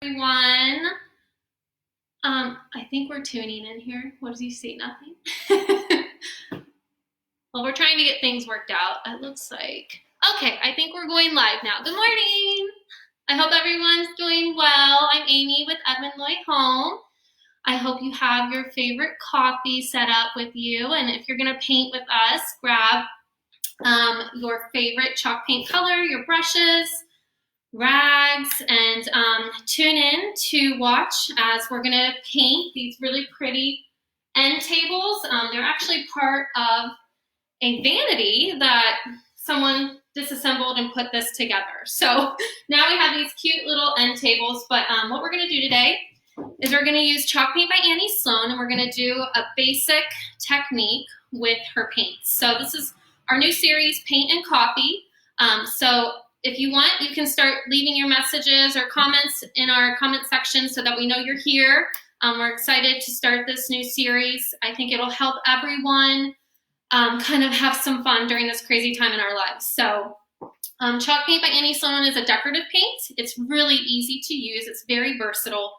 Everyone. I think we're tuning in here. What does he say? Nothing? Well, we're trying to get things worked out, it looks like. Okay, I think we're going live now. Good morning. I hope everyone's doing well. I'm Amy with Edmund Lloyd Home. I hope you have your favorite coffee set up with you. And if you're gonna paint with us, grab your favorite chalk paint color, your brushes, rags, and tune in to watch as we're gonna paint these really pretty end tables. They're actually part of a vanity that someone disassembled and put this together. So now we have these cute little end tables, but what we're gonna do today is we're gonna use Chalk Paint by Annie Sloan, and we're gonna do a basic technique with her paints. So this is our new series, Paint and Coffee. So if you want, you can start leaving your messages or comments in our comment section so that we know you're here. We're excited to start this new series. I think it'll help everyone kind of have some fun during this crazy time in our lives. So Chalk Paint by Annie Sloan is a decorative paint. It's really easy to use. It's very versatile.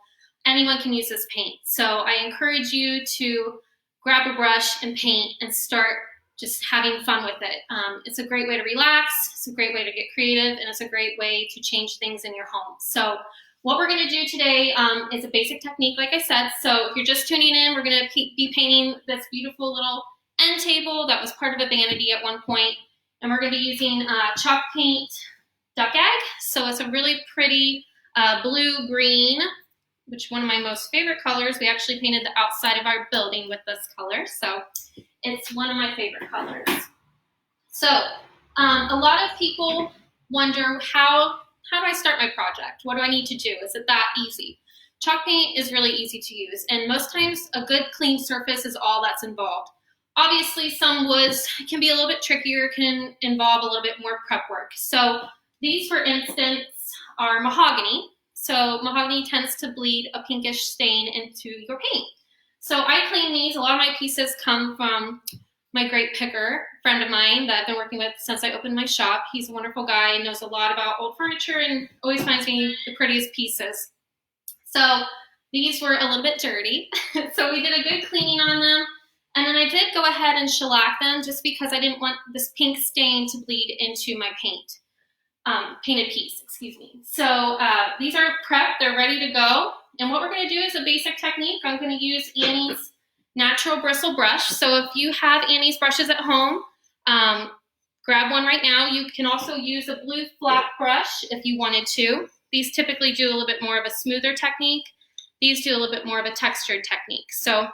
Anyone can use this paint. So I encourage you to grab a brush and paint and start just having fun with it. It's a great way to relax, it's a great way to get creative, and it's a great way to change things in your home. So what we're gonna do today is a basic technique, like I said. So if you're just tuning in, we're gonna be painting this beautiful little end table that was part of a vanity at one point, and we're gonna be using chalk paint duck egg. So it's a really pretty blue-green, which one of my most favorite colors. We actually painted the outside of our building with this color, so it's one of my favorite colors. So a lot of people wonder, how do I start my project? What do I need to do? Is it that easy? Chalk paint is really easy to use, and most times a good clean surface is all that's involved. Obviously, some woods can be a little bit trickier, can involve a little bit more prep work. So these, for instance, are mahogany. So mahogany tends to bleed a pinkish stain into your paint. So I clean these. A lot of my pieces come from my great picker friend of mine that I've been working with since I opened my shop. He's a wonderful guy and knows a lot about old furniture and always finds me the prettiest pieces. So these were a little bit dirty. So we did a good cleaning on them. And then I did go ahead and shellac them just because I didn't want this pink stain to bleed into my painted piece, excuse me. So these are prepped, they're ready to go. And what we're gonna do is a basic technique. I'm gonna use Annie's natural bristle brush. So if you have Annie's brushes at home, grab one right now. You can also use a blue flat brush if you wanted to. These typically do a little bit more of a smoother technique. These do a little bit more of a textured technique. So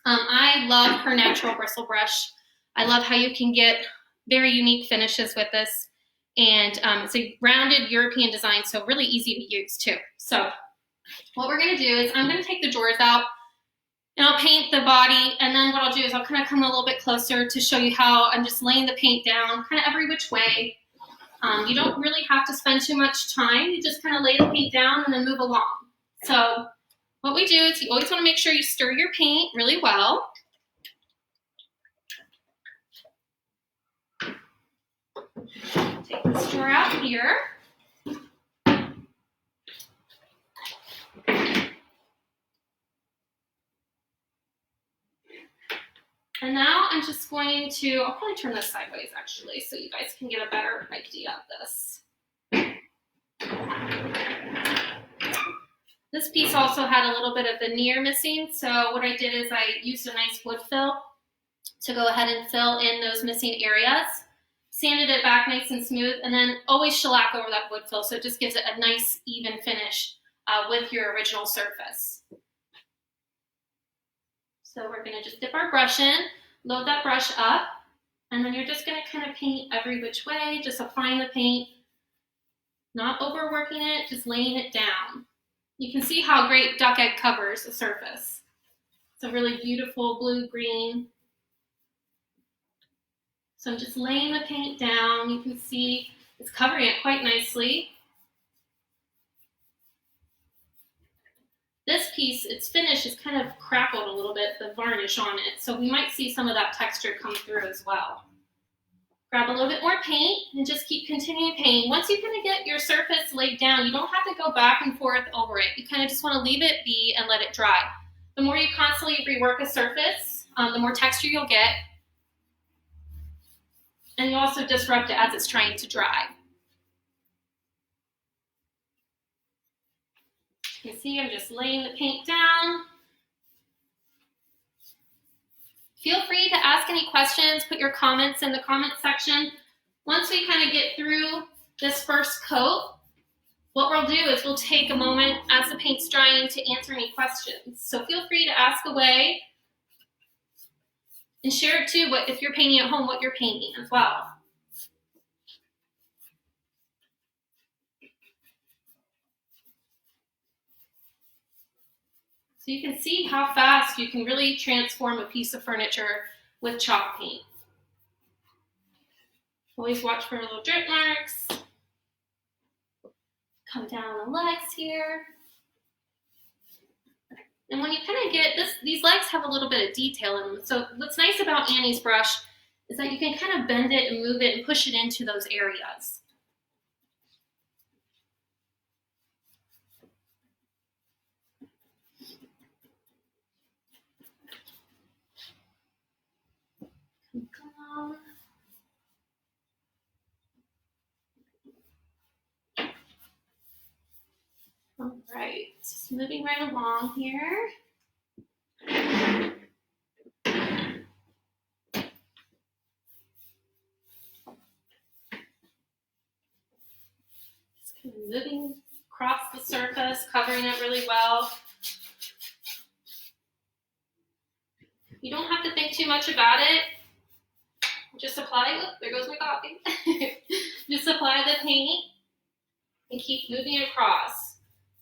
I love her natural bristle brush. I love how you can get very unique finishes with this. And it's a rounded European design, so really easy to use too. So what we're gonna do is I'm gonna take the drawers out and I'll paint the body, and then what I'll do is I'll kind of come a little bit closer to show you how I'm just laying the paint down kind of every which way. You don't really have to spend too much time. You just kind of lay the paint down and then move along. So what we do is you always wanna make sure you stir your paint really well. Take this drawer out here. And now I'm just going to, I'll probably turn this sideways actually so you guys can get a better idea of this. This piece also had a little bit of veneer missing, so what I did is I used a nice wood fill to go ahead and fill in those missing areas. Sanded it back nice and smooth, and then always shellac over that wood fill so it just gives it a nice even finish with your original surface. So we're gonna just dip our brush in, load that brush up, and then you're just gonna kind of paint every which way, just applying the paint, not overworking it, just laying it down. You can see how great duck egg covers the surface. It's a really beautiful blue-green. So I'm just laying the paint down. You can see it's covering it quite nicely. This piece, its finish is kind of crackled a little bit, the varnish on it, so we might see some of that texture come through as well. Grab a little bit more paint and just keep continuing painting. Once you kind of get your surface laid down, you don't have to go back and forth over it. You kind of just want to leave it be and let it dry. The more you constantly rework a surface, the more texture you'll get. And you also disrupt it as it's trying to dry. You see, I'm just laying the paint down. Feel free to ask any questions, put your comments in the comment section. Once we kind of get through this first coat, what we'll do is we'll take a moment as the paint's drying to answer any questions. So feel free to ask away and share it too, if you're painting at home, what you're painting as well. So you can see how fast you can really transform a piece of furniture with chalk paint. Always watch for little drip marks. Come down the legs here. And when you kind of get this, these legs have a little bit of detail in them. So what's nice about Annie's brush is that you can kind of bend it and move it and push it into those areas. All right, just moving right along here. Just kind of moving across the surface, covering it really well. You don't have to think too much about it. Just apply, oh, there goes my coffee. Just apply the paint and keep moving across.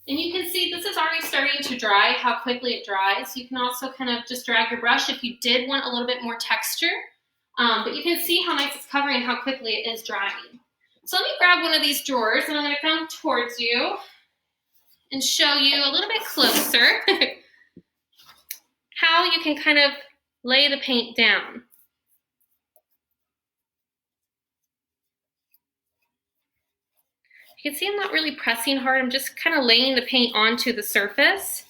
And you can see this is already starting to dry, how quickly it dries. You can also kind of just drag your brush if you did want a little bit more texture. But you can see how nice it's covering, how quickly it is drying. So let me grab one of these drawers and I'm going to come towards you and show you a little bit closer how you can kind of lay the paint down. You can see I'm not really pressing hard, I'm just kind of laying the paint onto the surface.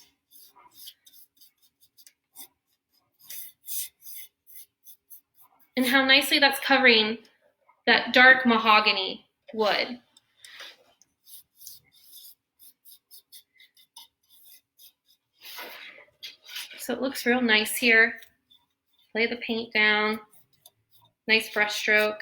And how nicely that's covering that dark mahogany wood. So it looks real nice here. Lay the paint down, nice brush stroke.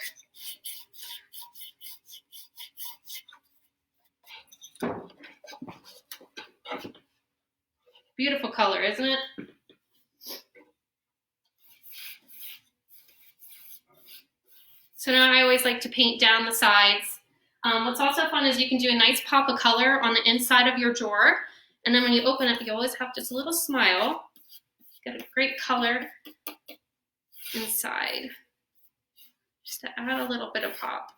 Beautiful color, isn't it? So now I always like to paint down the sides. What's also fun is you can do a nice pop of color on the inside of your drawer. And then when you open it, you always have just a little smile. Get a great color inside. Just to add a little bit of pop.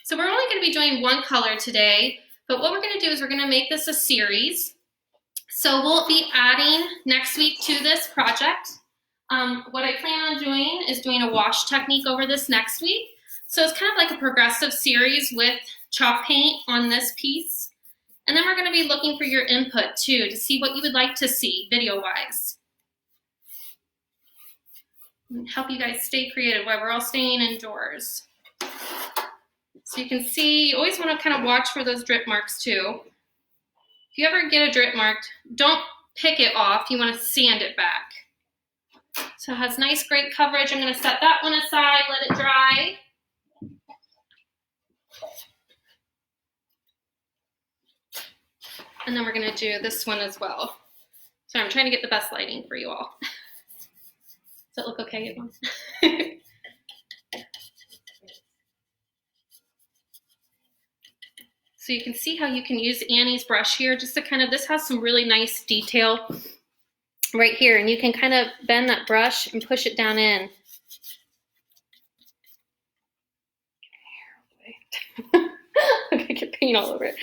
So we're only going to be doing one color today. But what we're going to do is we're going to make this a series. So we'll be adding next week to this project. What I plan on doing is doing a wash technique over this next week. So it's kind of like a progressive series with chalk paint on this piece. And then we're going to be looking for your input too to see what you would like to see video-wise. And help you guys stay creative while we're all staying indoors. So you can see, you always want to kind of watch for those drip marks too. If you ever get a drip mark, don't pick it off. You want to sand it back. So it has nice, great coverage. I'm going to set that one aside, let it dry. And then we're going to do this one as well. So I'm trying to get the best lighting for you all. Does it look okay? So you can see how you can use Annie's brush here just to kind of, this has some really nice detail right here. And you can kind of bend that brush and push it down in. I'm going to get paint all over it.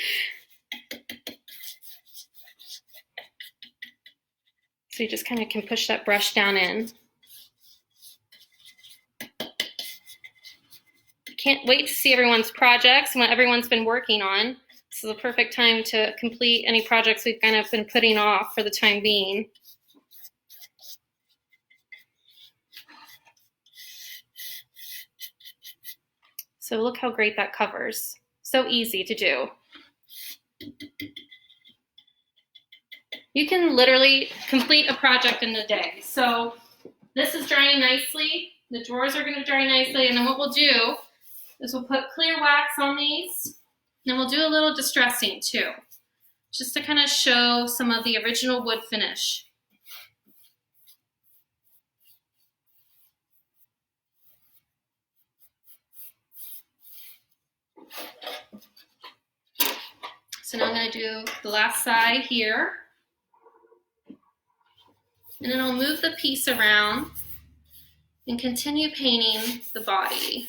So you just kind of can push that brush down in. can't wait to see everyone's projects and what everyone's been working on. This is the perfect time to complete any projects we've kind of been putting off for the time being. So look how great that covers. So easy to do. You can literally complete a project in a day. So this is drying nicely. The drawers are going to dry nicely. And then what we'll do is we'll put clear wax on these. And we'll do a little distressing too, just to kind of show some of the original wood finish. So now I'm going to do the last side here. And then I'll move the piece around and continue painting the body.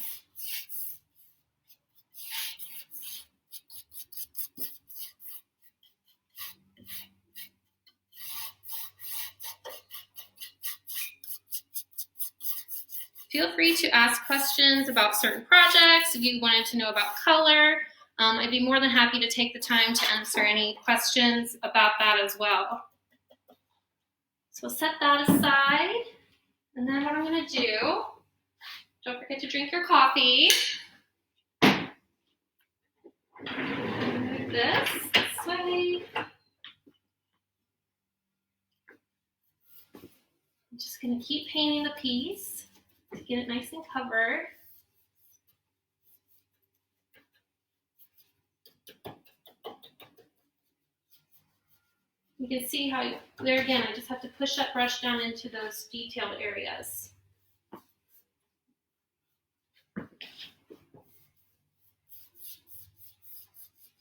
Feel free to ask questions about certain projects. If you wanted to know about color, I'd be more than happy to take the time to answer any questions about that as well. So we'll set that aside. And then what I'm going to do, don't forget to drink your coffee. Move this way. I'm just going to keep painting the piece to get it nice and covered. You can see how, there again, I just have to push that brush down into those detailed areas.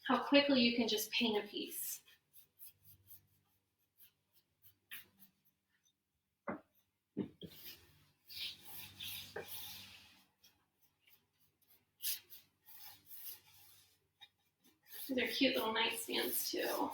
How quickly you can just paint a piece. These are cute little nightstands too.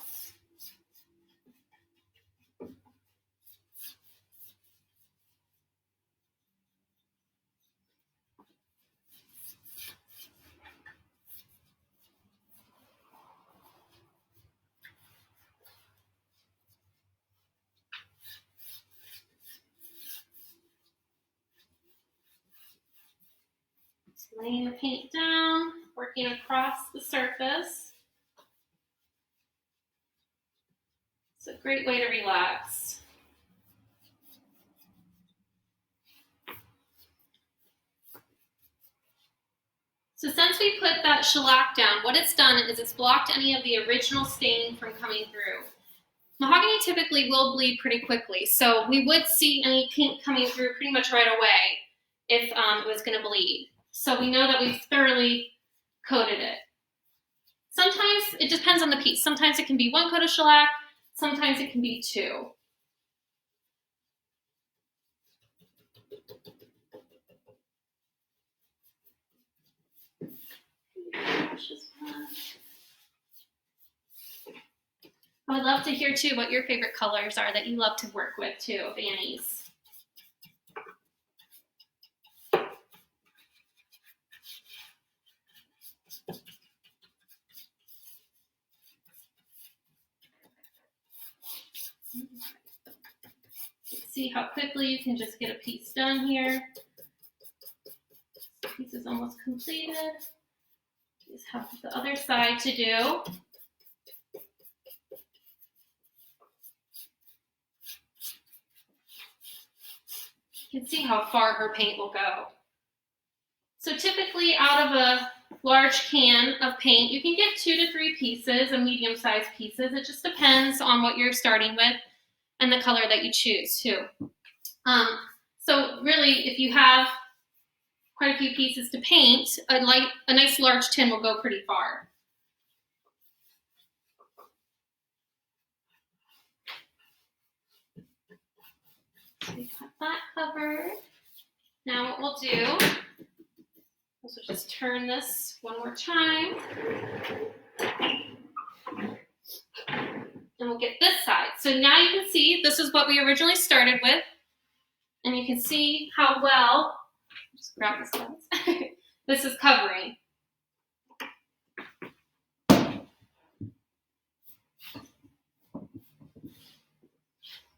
Just laying the paint down, working across the surface. It's a great way to relax. So since we put that shellac down, what it's done is it's blocked any of the original staining from coming through. Mahogany typically will bleed pretty quickly, so we would see any paint coming through pretty much right away if it was going to bleed. So we know that we've thoroughly coated it. Sometimes it depends on the piece. Sometimes it can be 1 coat of shellac, sometimes it can be 2. I would love to hear too what your favorite colors are that you love to work with too, Annie's. See how quickly you can just get a piece done here. This piece is almost completed. Just have the other side to do. You can see how far her paint will go. So typically out of a large can of paint, you can get 2 to 3 pieces, of medium-sized pieces. It just depends on what you're starting with and the color that you choose too. So really, if you have quite a few pieces to paint, a nice large tin will go pretty far. So we got that covered. Now what we'll do is we'll just turn this one more time. And we'll get this side. So now you can see this is what we originally started with. And you can see how well, just grab this lens. This is covering.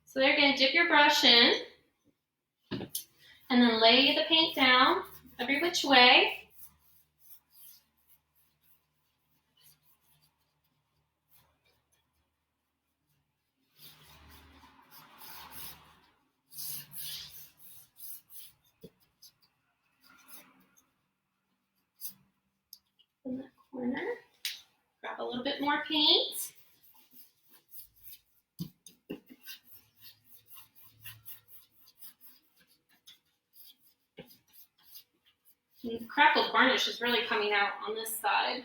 So they're going to dip your brush in and then lay the paint down every which way. In the corner, grab a little bit more paint. And the crackled varnish is really coming out on this side.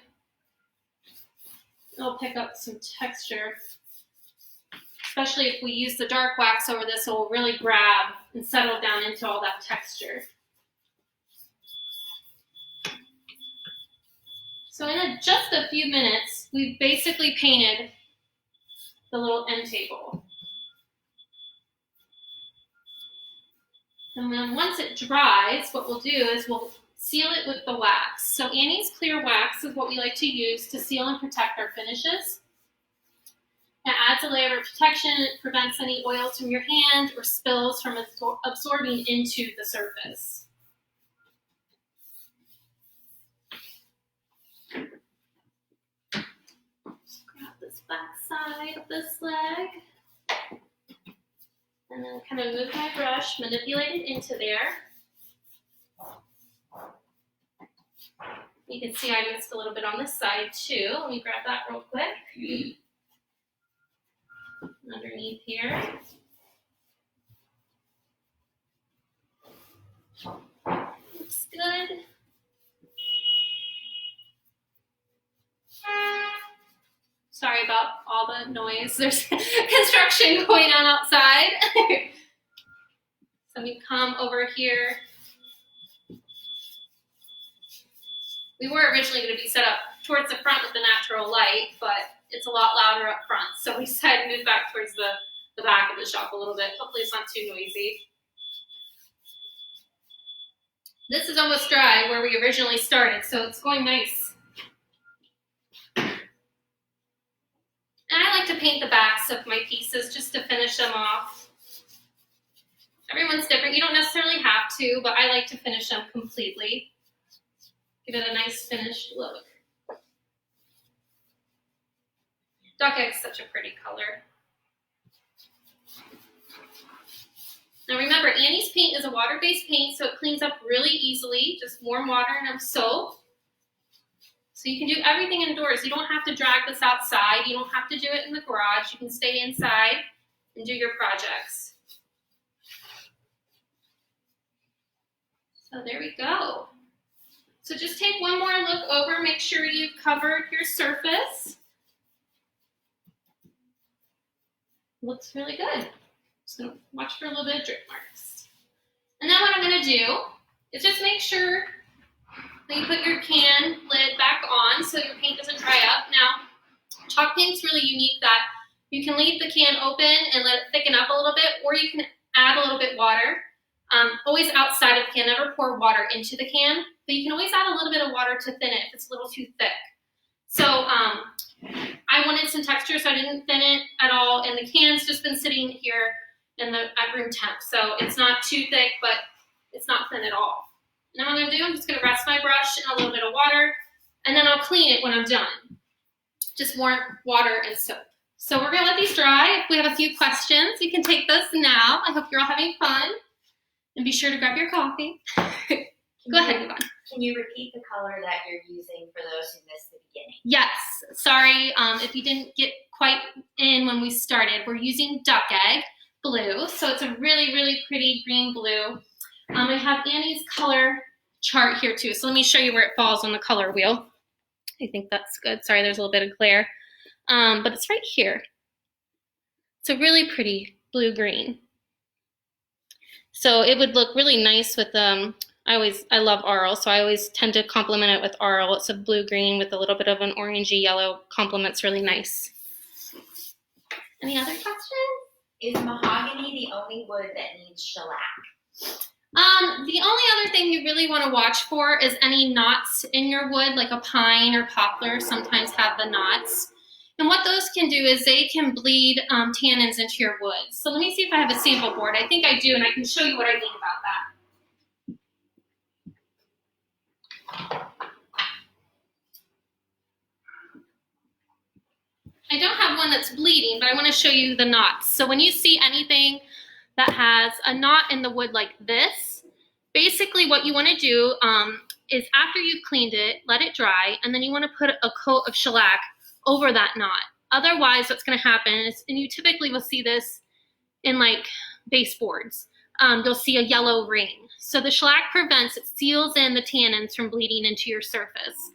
It'll pick up some texture, especially if we use the dark wax over this. It will really grab and settle down into all that texture. So in just a few minutes, we've basically painted the little end table. And then once it dries, what we'll do is we'll seal it with the wax. So Annie's clear wax is what we like to use to seal and protect our finishes. It adds a layer of protection. It prevents any oils from your hand or spills from absorbing into the surface. Just grab this back side of this leg. And then kind of move my brush, manipulate it into there. You can see I missed a little bit on this side too. Let me grab that real quick. Underneath here. Looks good. Sorry about all the noise. There's construction going on outside. So we come over here. We were originally going to be set up towards the front with the natural light, but it's a lot louder up front. So we decided to move back towards the back of the shop a little bit. Hopefully it's not too noisy. This is almost dry where we originally started, so it's going nice. And I like to paint the backs of my pieces just to finish them off. Everyone's different. You don't necessarily have to, but I like to finish them completely. Give it a nice finished look. Duck Egg's such a pretty color. Now remember, Annie's paint is a water-based paint, so it cleans up really easily. Just warm water and soap. So you can do everything indoors. You don't have to drag this outside. You don't have to do it in the garage. You can stay inside and do your projects. So there we go. So just take one more look over, make sure you've covered your surface. Looks really good. Just gonna watch for a little bit of drip marks. And then what I'm gonna do is just make sure that you put your can lid back on so your paint doesn't dry up. Now, chalk paint's really unique that you can leave the can open and let it thicken up a little bit, or you can add a little bit water. Always outside of the can, never pour water into the can, but you can always add a little bit of water to thin it if it's a little too thick. So I wanted some texture, so I didn't thin it at all, and the can's just been sitting here at room temp, so it's not too thick, but it's not thin at all. And what I'm gonna do, I'm just gonna rest my brush in a little bit of water, and then I'll clean it when I'm done. Just warm water and soap. So we're gonna let these dry. If we have a few questions, you can take those now. I hope you're all having fun. And be sure to grab your coffee. Go ahead, Yvonne. Can you repeat the color that you're using for those who missed the beginning? Yes. Sorry if you didn't get quite in when we started. We're using Duck Egg blue. So it's a really, really pretty green blue. I have Annie's color chart here too. So let me show you where it falls on the color wheel. I think that's good. Sorry, there's a little bit of glare. But it's right here. It's a really pretty blue-green. So it would look really nice with, I love Arl, so I always tend to complement it with Arl. It's a blue-green with a little bit of an orangey yellow. Complements really nice. Any other questions? Is mahogany the only wood that needs shellac? The only other thing you really want to watch for is any knots in your wood, like a pine or poplar sometimes have the knots. And what those can do is they can bleed tannins into your wood. So let me see if I have a sample board. I think I do, and I can show you what I mean about that. I don't have one that's bleeding, but I want to show you the knots. So when you see anything that has a knot in the wood like this, basically what you want to do is after you've cleaned it, let it dry, and then you want to put a coat of shellac over that knot. Otherwise, what's going to happen is, and you typically will see this in like baseboards, you'll see a yellow ring. So the shellac prevents, it seals in the tannins from bleeding into your surface.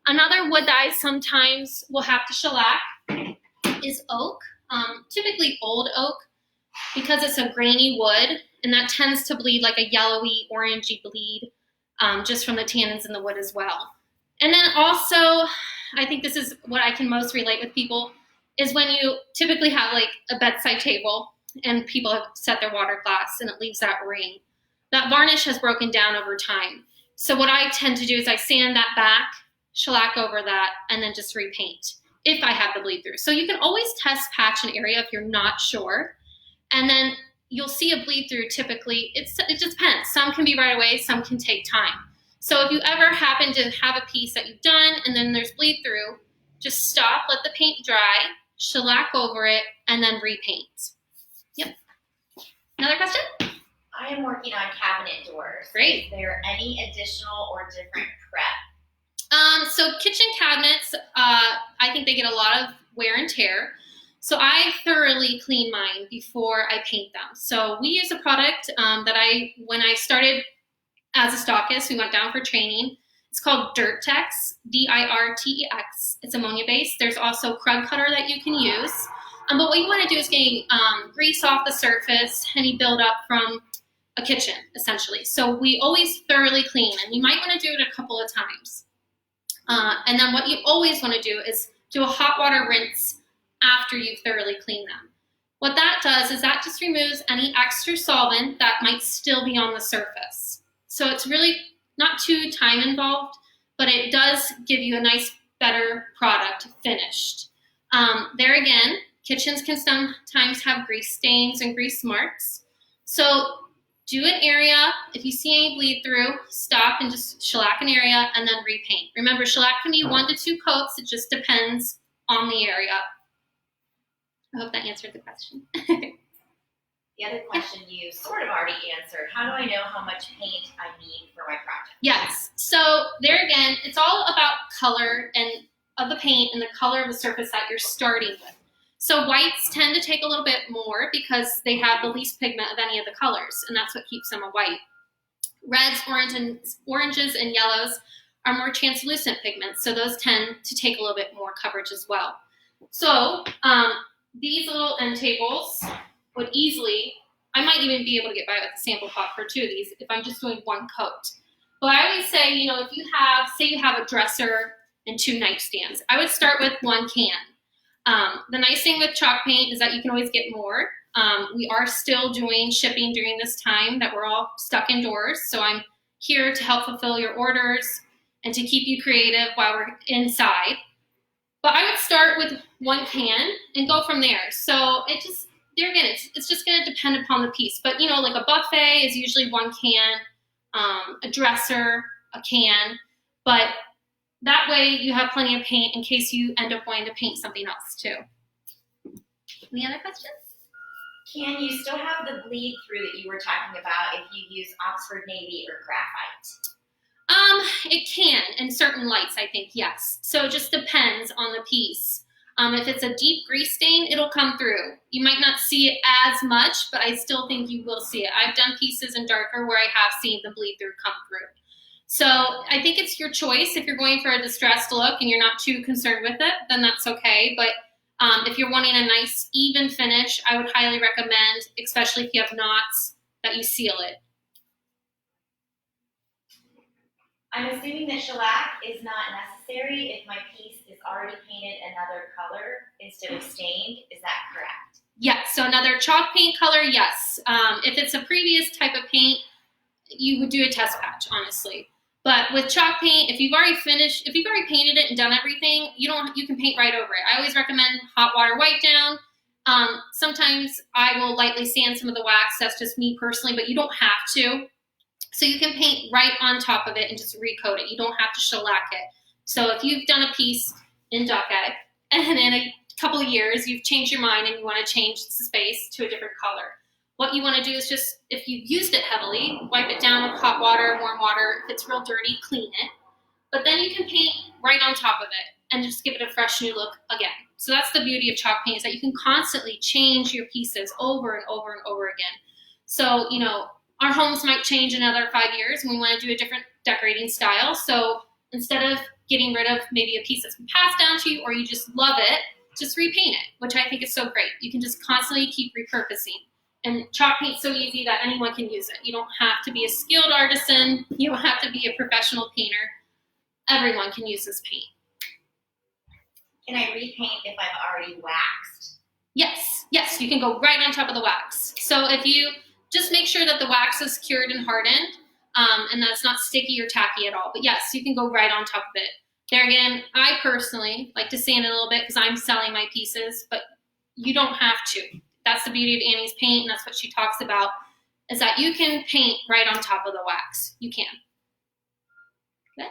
Another wood that I sometimes will have to shellac is oak, typically old oak, because it's a grainy wood, and that tends to bleed like a yellowy, orangey bleed just from the tannins in the wood as well. And then also, I think this is what I can most relate with people, is when you typically have like a bedside table and people have set their water glass and it leaves that ring. That varnish has broken down over time. So what I tend to do is I sand that back, shellac over that, and then just repaint if I have the bleed through. So you can always test patch an area if you're not sure. And then you'll see a bleed through typically. It just depends. Some can be right away, some can take time. So if you ever happen to have a piece that you've done and then there's bleed through, just stop, let the paint dry, shellac over it, and then repaint. Yep. Another question? I am working on cabinet doors. Great. Is there any additional or different prep? So kitchen cabinets, I think they get a lot of wear and tear. So I thoroughly clean mine before I paint them. So we use a product when I started as a stockist, we went down for training. It's called Dirtex, Dirtex. It's ammonia based. There's also Krug Cutter that you can use. But what you want to do is get grease off the surface, any buildup from a kitchen, essentially. So we always thoroughly clean, and you might want to do it a couple of times. And then what you always want to do is do a hot water rinse after you've thoroughly cleaned them. What that does is that just removes any extra solvent that might still be on the surface. So it's really not too time involved, but it does give you a nice, better product finished. There again, kitchens can sometimes have grease stains and grease marks. So do an area. If you see any bleed through, stop and just shellac an area and then repaint. Remember, shellac can be 1 to 2 coats. It just depends on the area. I hope that answered the question. The other question you sort of already answered. How do I know how much paint I need for my project? Yes. So there again, it's all about color and of the paint and the color of the surface that you're starting with. So whites tend to take a little bit more because they have the least pigment of any of the colors, and that's what keeps them a white. Reds, oranges, and yellows are more translucent pigments, so those tend to take a little bit more coverage as well. So these little end tables would easily, I might even be able to get by with a sample pot for 2 of these if I'm just doing 1 coat. But I always say, if you have, say you have a dresser and 2 nightstands, I would start with 1 can. The nice thing with chalk paint is that you can always get more. We are still doing shipping during this time that we're all stuck indoors, so I'm here to help fulfill your orders and to keep you creative while we're inside. But I would start with 1 can and go from there. So it's just going to depend upon the piece. But, like a buffet is usually 1 can, a dresser, a can. But that way you have plenty of paint in case you end up wanting to paint something else too. Any other questions? Can you still have the bleed through that you were talking about if you use Oxford Navy or graphite? It can in certain lights, I think, yes. So it just depends on the piece. If it's a deep grease stain, it'll come through. You might not see it as much, but I still think you will see it. I've done pieces in darker where I have seen the bleed through come through. So I think it's your choice. If you're going for a distressed look and you're not too concerned with it, then that's okay. But if you're wanting a nice, even finish, I would highly recommend, especially if you have knots, that you seal it. I'm assuming that shellac is not necessary if my piece is already painted another color instead of stained. Is that correct? Yes, so another chalk paint color, yes. If it's a previous type of paint, you would do a test patch, honestly. But with chalk paint, if you've already painted it and done everything, you can paint right over it. I always recommend hot water wipe down. Sometimes I will lightly sand some of the wax. That's just me personally, but you don't have to. So you can paint right on top of it and just recoat it. You don't have to shellac it. So if you've done a piece in duck egg and in a couple of years you've changed your mind and you want to change the space to a different color, what you want to do is just, if you've used it heavily, wipe it down with hot water, warm water. If it's real dirty, clean it. But then you can paint right on top of it and just give it a fresh new look again. So that's the beauty of chalk paint, is that you can constantly change your pieces over and over and over again. So, you know, our homes might change in another 5 years and we want to do a different decorating style. So instead of getting rid of maybe a piece that's been passed down to you or you just love it, just repaint it, which I think is so great. You can just constantly keep repurposing. And chalk paint's so easy that anyone can use it. You don't have to be a skilled artisan. You don't have to be a professional painter. Everyone can use this paint. Can I repaint if I've already waxed? Yes, you can go right on top of the wax. So if you just make sure that the wax is cured and hardened, and that it's not sticky or tacky at all. But yes, you can go right on top of it. There again, I personally like to sand it a little bit because I'm selling my pieces, but you don't have to. That's the beauty of Annie's paint, and that's what she talks about, is that you can paint right on top of the wax. You can. Good.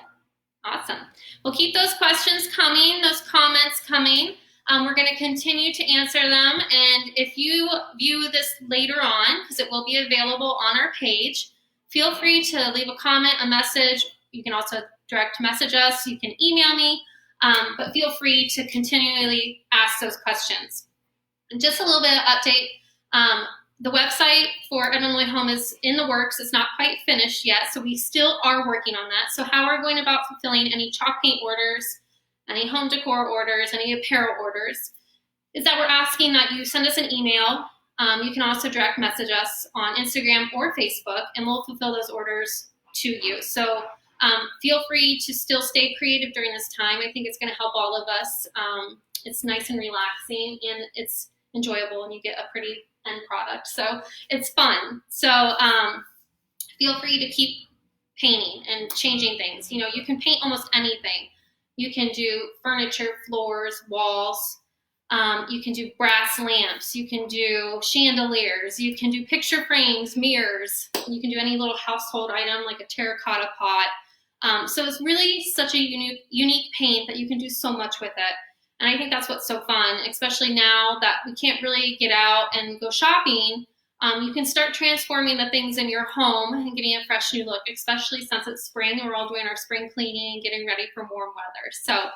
Awesome. We'll keep those questions coming, those comments coming. We're going to continue to answer them, and if you view this later on, because it will be available on our page, feel free to leave a comment, a message. You can also direct message us. You can email me, but feel free to continually ask those questions. And just a little bit of update. The website for Edmond Lloyd Home is in the works. It's not quite finished yet, so we still are working on that. So how we're going about fulfilling any chalk paint orders, any home decor orders, any apparel orders, is that we're asking that you send us an email. You can also direct message us on Instagram or Facebook, and we'll fulfill those orders to you. So feel free to still stay creative during this time. I think it's going to help all of us. It's nice and relaxing, and it's enjoyable, and you get a pretty end product. So it's fun. So feel free to keep painting and changing things. You know, you can paint almost anything. You can do furniture, floors, walls. You can do brass lamps. You can do chandeliers. You can do picture frames, mirrors. You can do any little household item like a terracotta pot. So it's really such a unique paint that you can do so much with it. And I think that's what's so fun, especially now that we can't really get out and go shopping. You can start transforming the things in your home and getting a fresh new look, especially since it's spring and we're all doing our spring cleaning and getting ready for warm weather. So,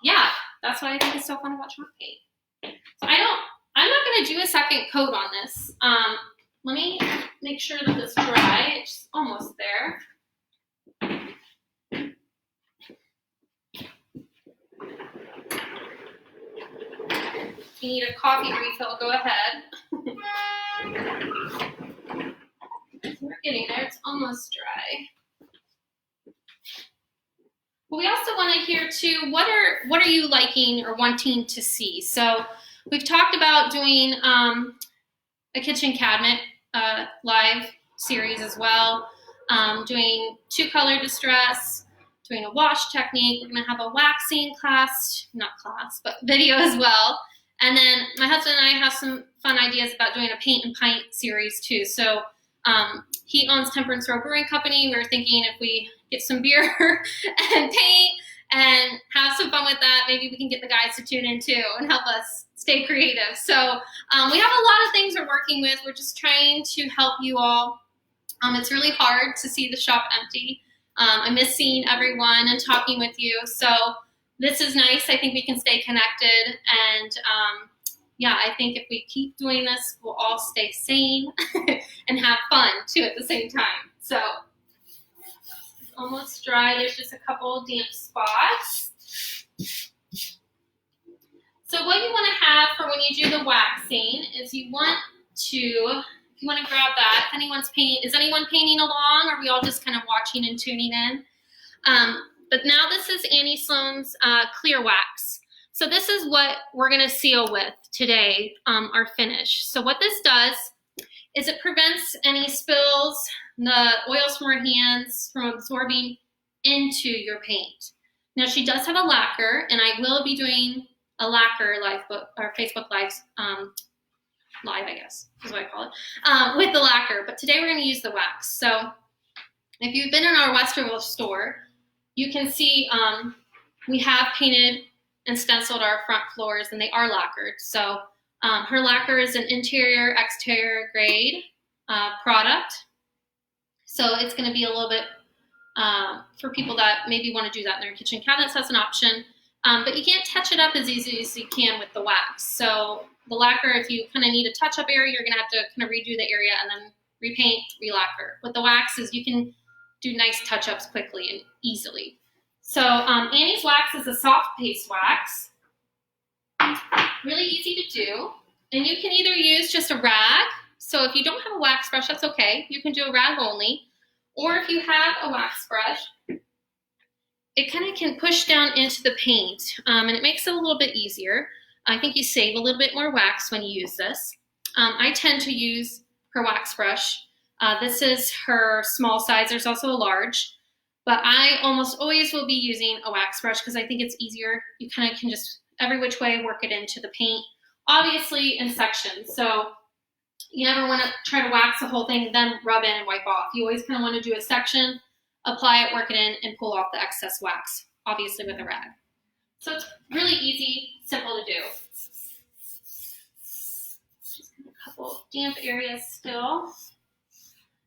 yeah, that's what I think is so fun about chalk paint. So I'm not going to do a second coat on this. Let me make sure that it's dry. It's almost there. If you need a coffee refill, go ahead. We're getting there. It's almost dry. But we also want to hear too, what are you liking or wanting to see? So we've talked about doing a kitchen cabinet live series as well, doing 2-color distress, doing a wash technique. We're going to have a waxing but video as well. And then my husband and I have some fun ideas about doing a paint and pint series too. So he owns Temperance Row Brewing Company. We were thinking if we get some beer and paint and have some fun with that, maybe we can get the guys to tune in too and help us stay creative. So we have a lot of things we're working with. We're just trying to help you all. It's really hard to see the shop empty. I miss seeing everyone and talking with you. So this is nice. I think we can stay connected. And yeah, I think if we keep doing this, we'll all stay sane and have fun too at the same time. So it's almost dry. There's just a couple damp spots. So what you want to have for when you do the waxing is you want to grab that. Is anyone painting along? Or are we all just kind of watching and tuning in? But now this is Annie Sloan's clear wax. So this is what we're going to seal with today, our finish. So what this does is it prevents any spills, the oils from her hands from absorbing into your paint. Now she does have a lacquer, and I will be doing a lacquer live book or Facebook Live, live I guess is what I call it, with the lacquer. But today we're going to use the wax. So if you've been in our Westerville store, you can see we have painted and stenciled our front floors, and they are lacquered. So her lacquer is an interior, exterior grade product. So it's going to be a little bit for people that maybe want to do that in their kitchen cabinets. That's an option. But you can't touch it up as easy as you can with the wax. So the lacquer, if you kind of need a touch-up area, you're going to have to kind of redo the area and then repaint, re-lacquer. With the wax is you can do nice touch-ups quickly and easily. So Annie's wax is a soft paste wax. Really easy to do. And you can either use just a rag. So if you don't have a wax brush, that's okay. You can do a rag only. Or if you have a wax brush, it kind of can push down into the paint, and it makes it a little bit easier. I think you save a little bit more wax when you use this. I tend to use her wax brush. This is her small size. There's also a large, but I almost always will be using a wax brush because I think it's easier. You kind of can just every which way work it into the paint, obviously in sections. So you never want to try to wax the whole thing and then rub in and wipe off. You always kind of want to do a section, apply it, work it in, and pull off the excess wax, obviously with a rag. So it's really easy, simple to do. Just a couple damp areas still.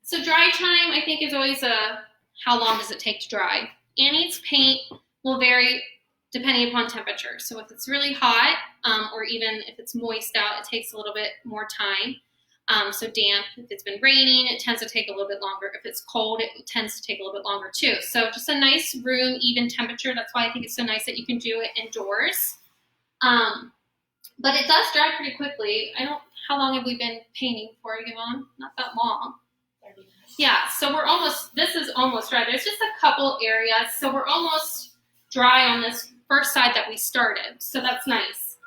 So dry time, I think, is always how long does it take to dry. Annie's paint will vary depending upon temperature. So if it's really hot, or even if it's moist out, it takes a little bit more time. So damp, if it's been raining, it tends to take a little bit longer. If it's cold, it tends to take a little bit longer too. So just a nice room, even temperature. That's why I think it's so nice that you can do it indoors. But it does dry pretty quickly. How long have we been painting for, Yvonne? Not that long. 30 minutes. Yeah, so this is almost dry. There's just a couple areas. So we're almost dry on this first side that we started. So that's nice.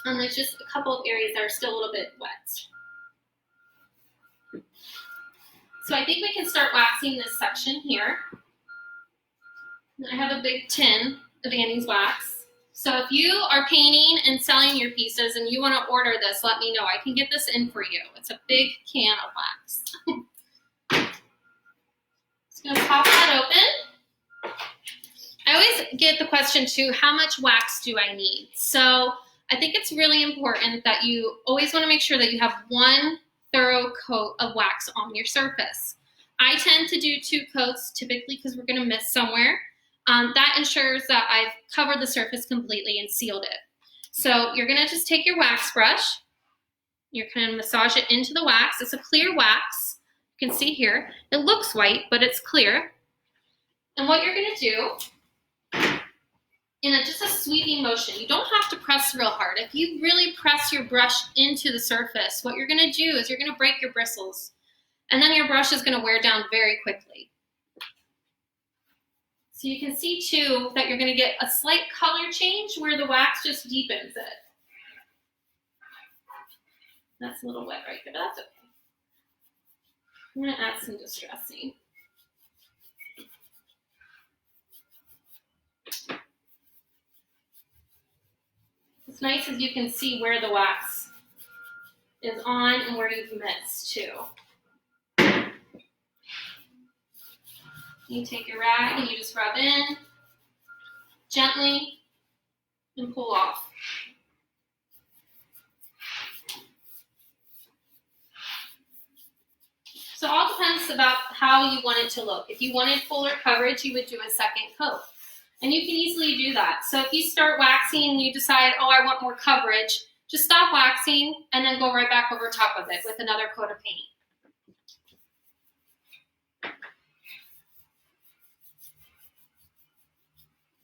And there's just a couple of areas that are still a little bit wet. So I think we can start waxing this section here. I have a big tin of Annie's wax. So if you are painting and selling your pieces and you want to order this, let me know. I can get this in for you. It's a big can of wax. Just going to pop that open. I always get the question too, how much wax do I need? So I think it's really important that you always want to make sure that you have one thorough coat of wax on your surface. I tend to do 2 coats typically because we're going to miss somewhere. That ensures that I've covered the surface completely and sealed it. So you're going to just take your wax brush. You're going to massage it into the wax. It's a clear wax. You can see here. It looks white, but it's clear. And what you're going to do, in just a sweeping motion, you don't have to press real hard. If you really press your brush into the surface, what you're going to do is you're going to break your bristles. And then your brush is going to wear down very quickly. So you can see too that you're going to get a slight color change where the wax just deepens it. That's a little wet right there, but that's okay. I'm going to add some distressing. What's nice is you can see where the wax is on and where you've missed too. You take your rag and you just rub in gently and pull off. So it all depends about how you want it to look. If you wanted fuller coverage, you would do a second coat. And you can easily do that. So if you start waxing and you decide, oh, I want more coverage, just stop waxing and then go right back over top of it with another coat of paint.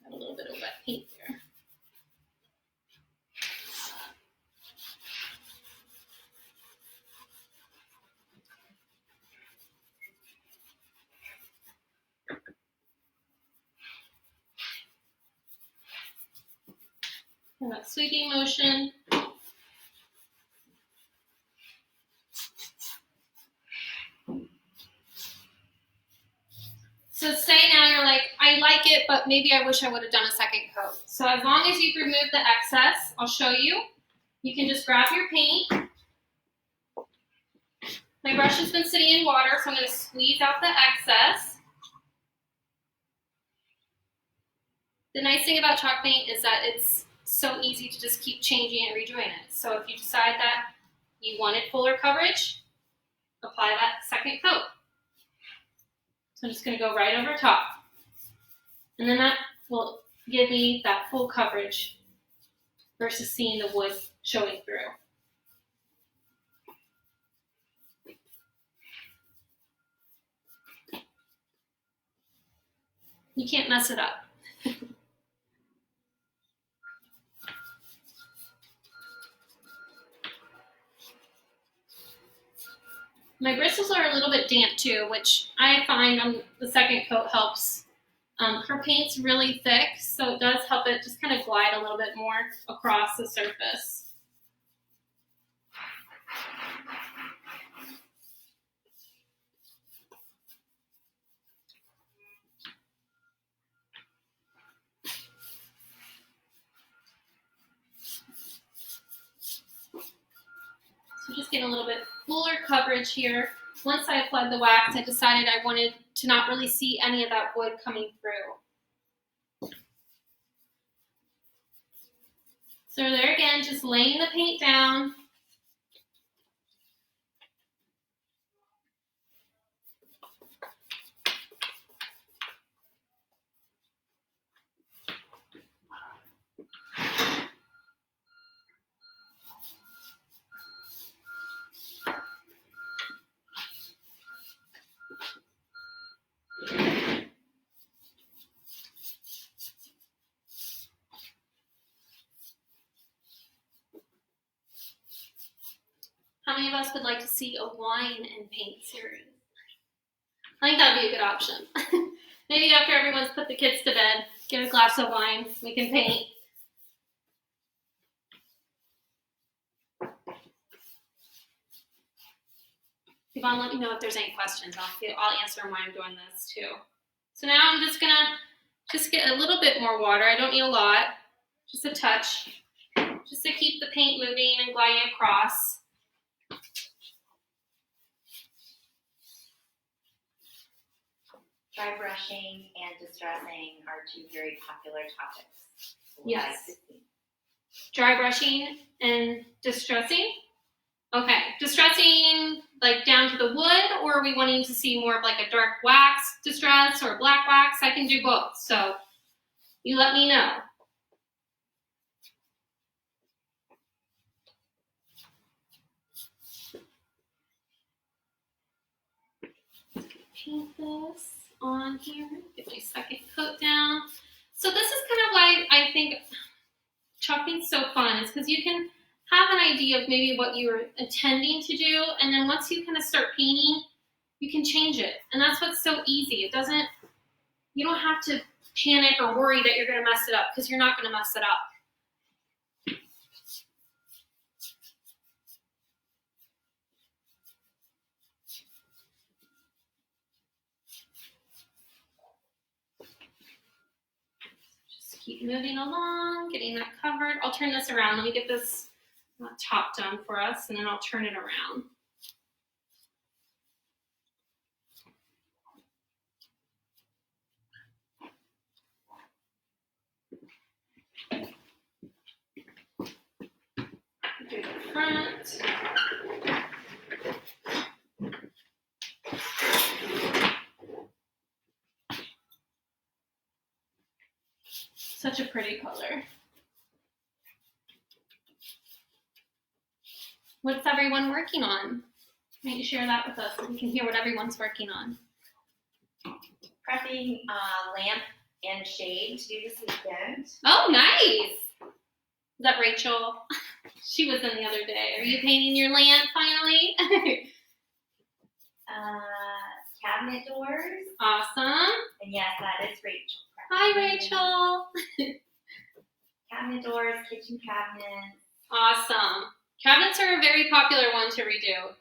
Got a little bit of wet paint there. And that sweeping motion. it, but maybe I wish I would have done a second coat. So as long as you've removed the excess, I'll show you. You can just grab your paint. My brush has been sitting in water, so I'm going to squeeze out the excess. The nice thing about chalk paint is that it's so easy to just keep changing and redoing it. So if you decide that you wanted fuller coverage, apply that second coat. So I'm just going to go right over top. And then that will give me that full coverage versus seeing the wood showing through. You can't mess it up. My bristles are a little bit damp too, which I find on the second coat helps. Her paint's really thick, so it does help it just kind of glide a little bit more across the surface. So just get a little bit fuller coverage here. Once I applied the wax, I decided I wanted to not really see any of that wood coming through. So there again, just laying the paint down. How many of us would like to see a wine and paint series? I think that would be a good option. Maybe after everyone's put the kids to bed, get a glass of wine, we can paint. Yvonne, let me know if there's any questions. I'll answer them while I'm doing this too. So now I'm just gonna get a little bit more water. I don't need a lot, just a touch, just to keep the paint moving and gliding across. Dry brushing and distressing are two very popular topics. Yes. Dry brushing and distressing? Okay, distressing like down to the wood, or are we wanting to see more of like a dark wax distress or black wax? I can do both, so you let me know. Paint this on here, 50-second coat down. So this is kind of why I think chalk paint's so fun, is because you can have an idea of maybe what you were intending to do, and then once you kind of start painting, you can change it. And that's what's so easy. You don't have to panic or worry that you're going to mess it up, because you're not going to mess it up. Keep moving along, getting that covered. I'll turn this around. Let me get this top done for us, and then I'll turn it around. Do the front. Such a pretty color. What's everyone working on? Maybe share that with us so we can hear what everyone's working on. Prepping lamp and shade to do this weekend. Oh, nice! Is that Rachel? She was in the other day. Are you painting your lamp finally? Cabinet doors. Awesome. And yes, that is Rachel. Hi, Rachel. Cabinet doors, kitchen cabinets. Awesome. Cabinets are a very popular one to redo.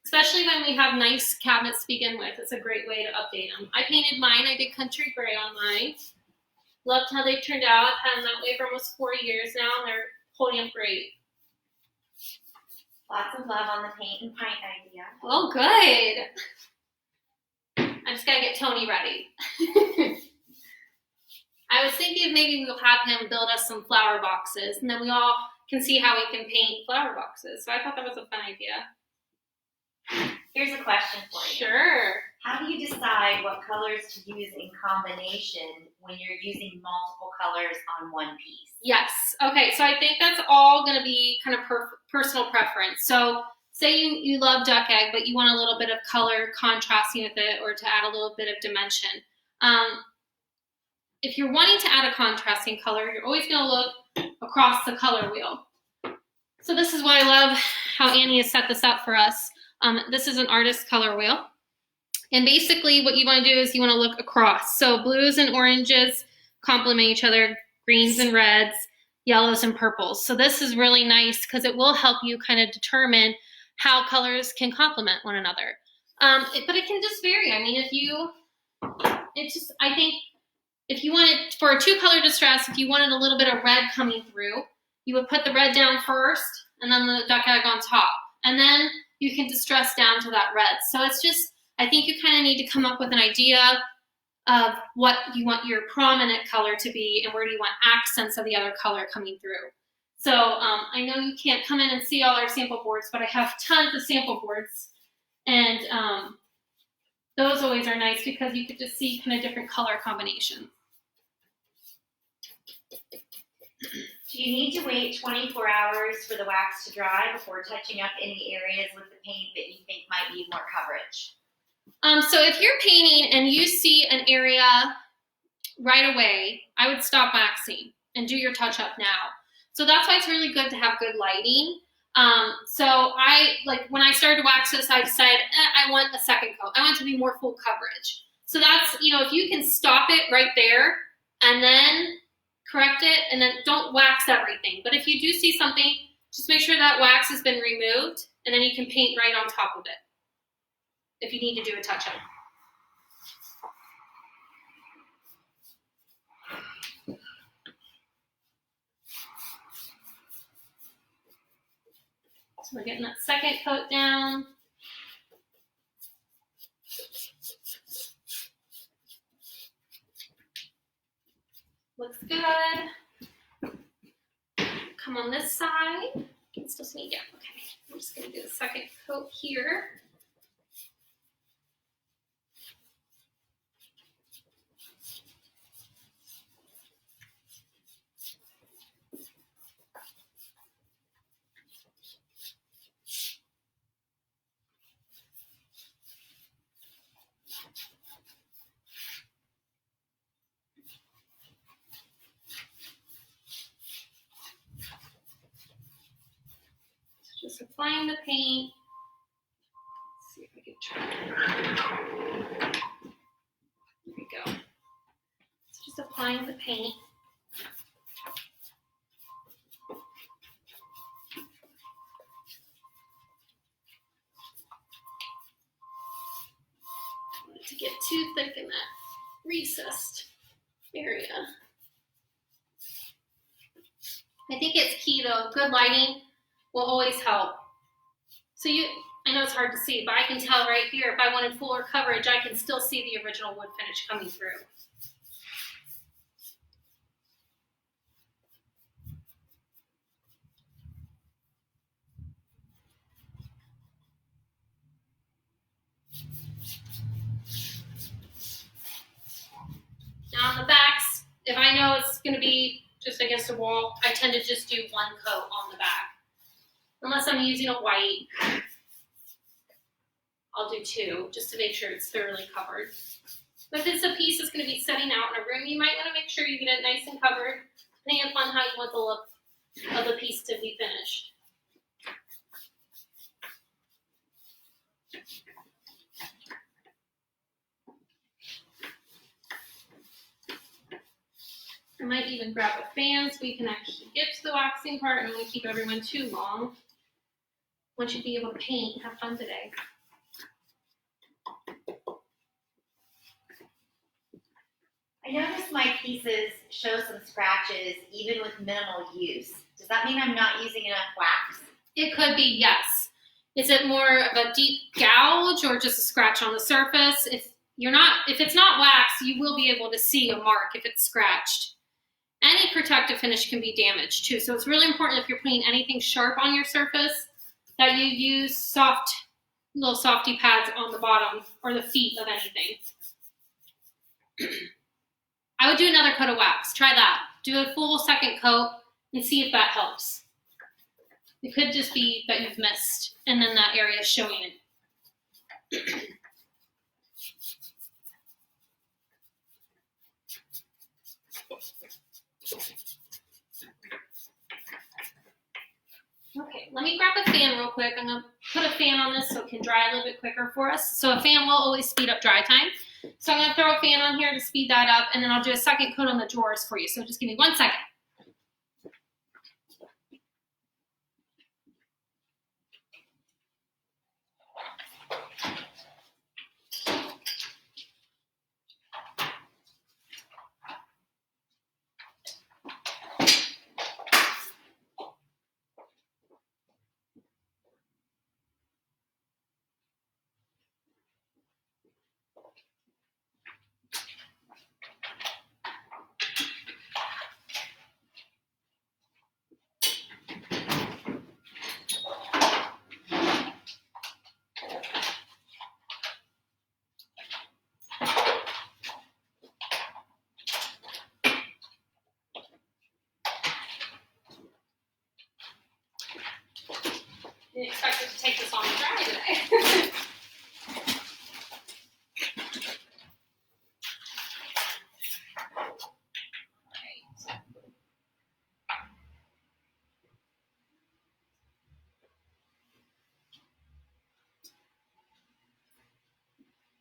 especially when we have nice cabinets to begin with. It's a great way to update them. I painted mine. I did country gray on mine. Loved how they turned out. I've had them that way for almost 4 years now, and they're holding up great. Lots of love on the paint and pint idea. Oh, good. I just gotta get Tony ready. I was thinking maybe we'll have him build us some flower boxes, and then we all can see how we can paint flower boxes. So I thought that was a fun idea. Here's a question for you. Sure. How do you decide what colors to use in combination when you're using multiple colors on one piece? Yes. Okay, so I think that's all going to be kind of personal preference. So say you love duck egg, but you want a little bit of color contrasting with it or to add a little bit of dimension. If you're wanting to add a contrasting color, you're always going to look across the color wheel. So this is why I love how Annie has set this up for us. This is an artist color wheel. And basically what you want to do is you want to look across. So blues and oranges complement each other, greens and reds, yellows and purples. So this is really nice because it will help you kind of determine how colors can complement one another. But it can just vary. I mean, I think if you wanted, for a 2-color distress, if you wanted a little bit of red coming through, you would put the red down first and then the duck egg on top. And then you can distress down to that red. So it's just, I think you kind of need to come up with an idea of what you want your prominent color to be and where do you want accents of the other color coming through. So I know you can't come in and see all our sample boards, but I have tons of sample boards. And those always are nice because you could just see kind of different color combinations. Do you need to wait 24 hours for the wax to dry before touching up any areas with the paint that you think might need more coverage? So if you're painting and you see an area right away, I would stop waxing and do your touch-up now. So that's why it's really good to have good lighting. So when I started to wax this, I decided I want a second coat. I want it to be more full coverage. So that's, if you can stop it right there and then correct it, and then don't wax everything. But if you do see something, just make sure that wax has been removed, and then you can paint right on top of it if you need to do a touch-up. So we're getting that second coat down. Looks good. Come on this side. Can still see me down. Okay. I'm just going to do the second coat here. Just applying the paint. Let's see if I can try. There we go. So just applying the paint. I want it to get too thick in that recessed area. I think it's key though, good lighting will always help. So I know it's hard to see, but I can tell right here, if I wanted fuller coverage, I can still see the original wood finish coming through. Now on the backs, if I know it's going to be just against the wall, I tend to just do one coat on the back. Unless I'm using a white, I'll do 2 just to make sure it's thoroughly covered. But if it's a piece that's going to be setting out in a room, you might want to make sure you get it nice and covered, depending upon how you want the look of the piece to be finished. I might even grab a fan so we can actually get to the waxing part and not keep everyone too long. I want you to be able to paint and have fun today. I noticed my pieces show some scratches even with minimal use. Does that mean I'm not using enough wax? It could be, yes. Is it more of a deep gouge or just a scratch on the surface? If it's not wax, you will be able to see a mark if it's scratched. Any protective finish can be damaged too. So it's really important if you're putting anything sharp on your surface that you use soft, little softy pads on the bottom or the feet of anything. I would do another coat of wax. Try that. Do a full second coat and see if that helps. It could just be that you've missed and then that area is showing it. Okay, let me grab a fan real quick. I'm going to put a fan on this so it can dry a little bit quicker for us. So a fan will always speed up dry time. So I'm going to throw a fan on here to speed that up, and then I'll do a second coat on the drawers for you. So just give me 1 second. Didn't expect it to take this long to dry today.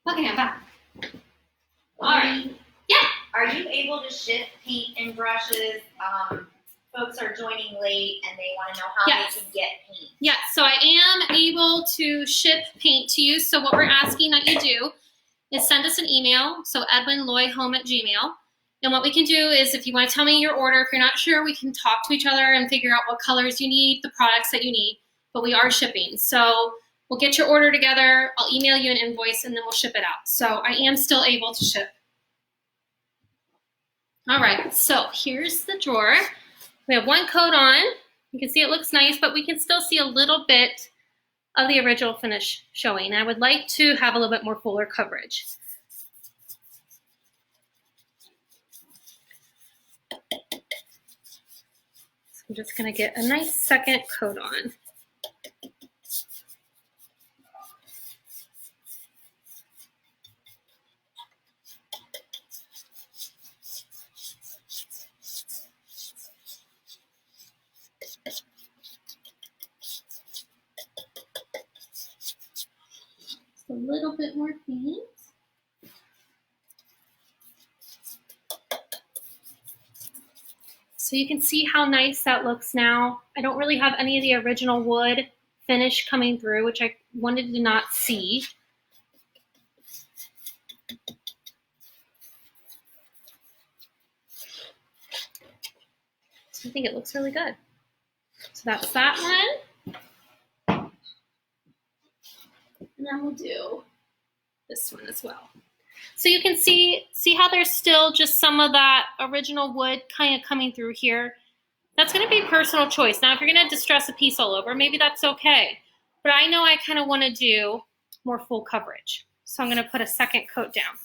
Okay, I'm back. All right. Yeah. Are you able to ship paint and brushes? Folks are joining late and they want to know how Yes. they can get paint. Yes, so I am able to ship paint to you. So what we're asking that you do is send us an email, so edwinloyhome@gmail. And what we can do is if you want to tell me your order, if you're not sure, we can talk to each other and figure out what colors you need, the products that you need. But we are shipping. So we'll get your order together. I'll email you an invoice and then we'll ship it out. So I am still able to ship. All right, so here's the drawer. We have 1 coat on. You can see it looks nice, but we can still see a little bit of the original finish showing. I would like to have a little bit more fuller coverage. So I'm just gonna get a nice second coat on. A little bit more paint. So you can see how nice that looks now. I don't really have any of the original wood finish coming through, which I wanted to not see. So I think it looks really good. So that's that one. And then we'll do this one as well. So you can see how there's still just some of that original wood kind of coming through here. That's going to be personal choice. Now, if you're going to distress a piece all over, maybe that's okay. But I know I kind of want to do more full coverage. So I'm going to put a second coat down.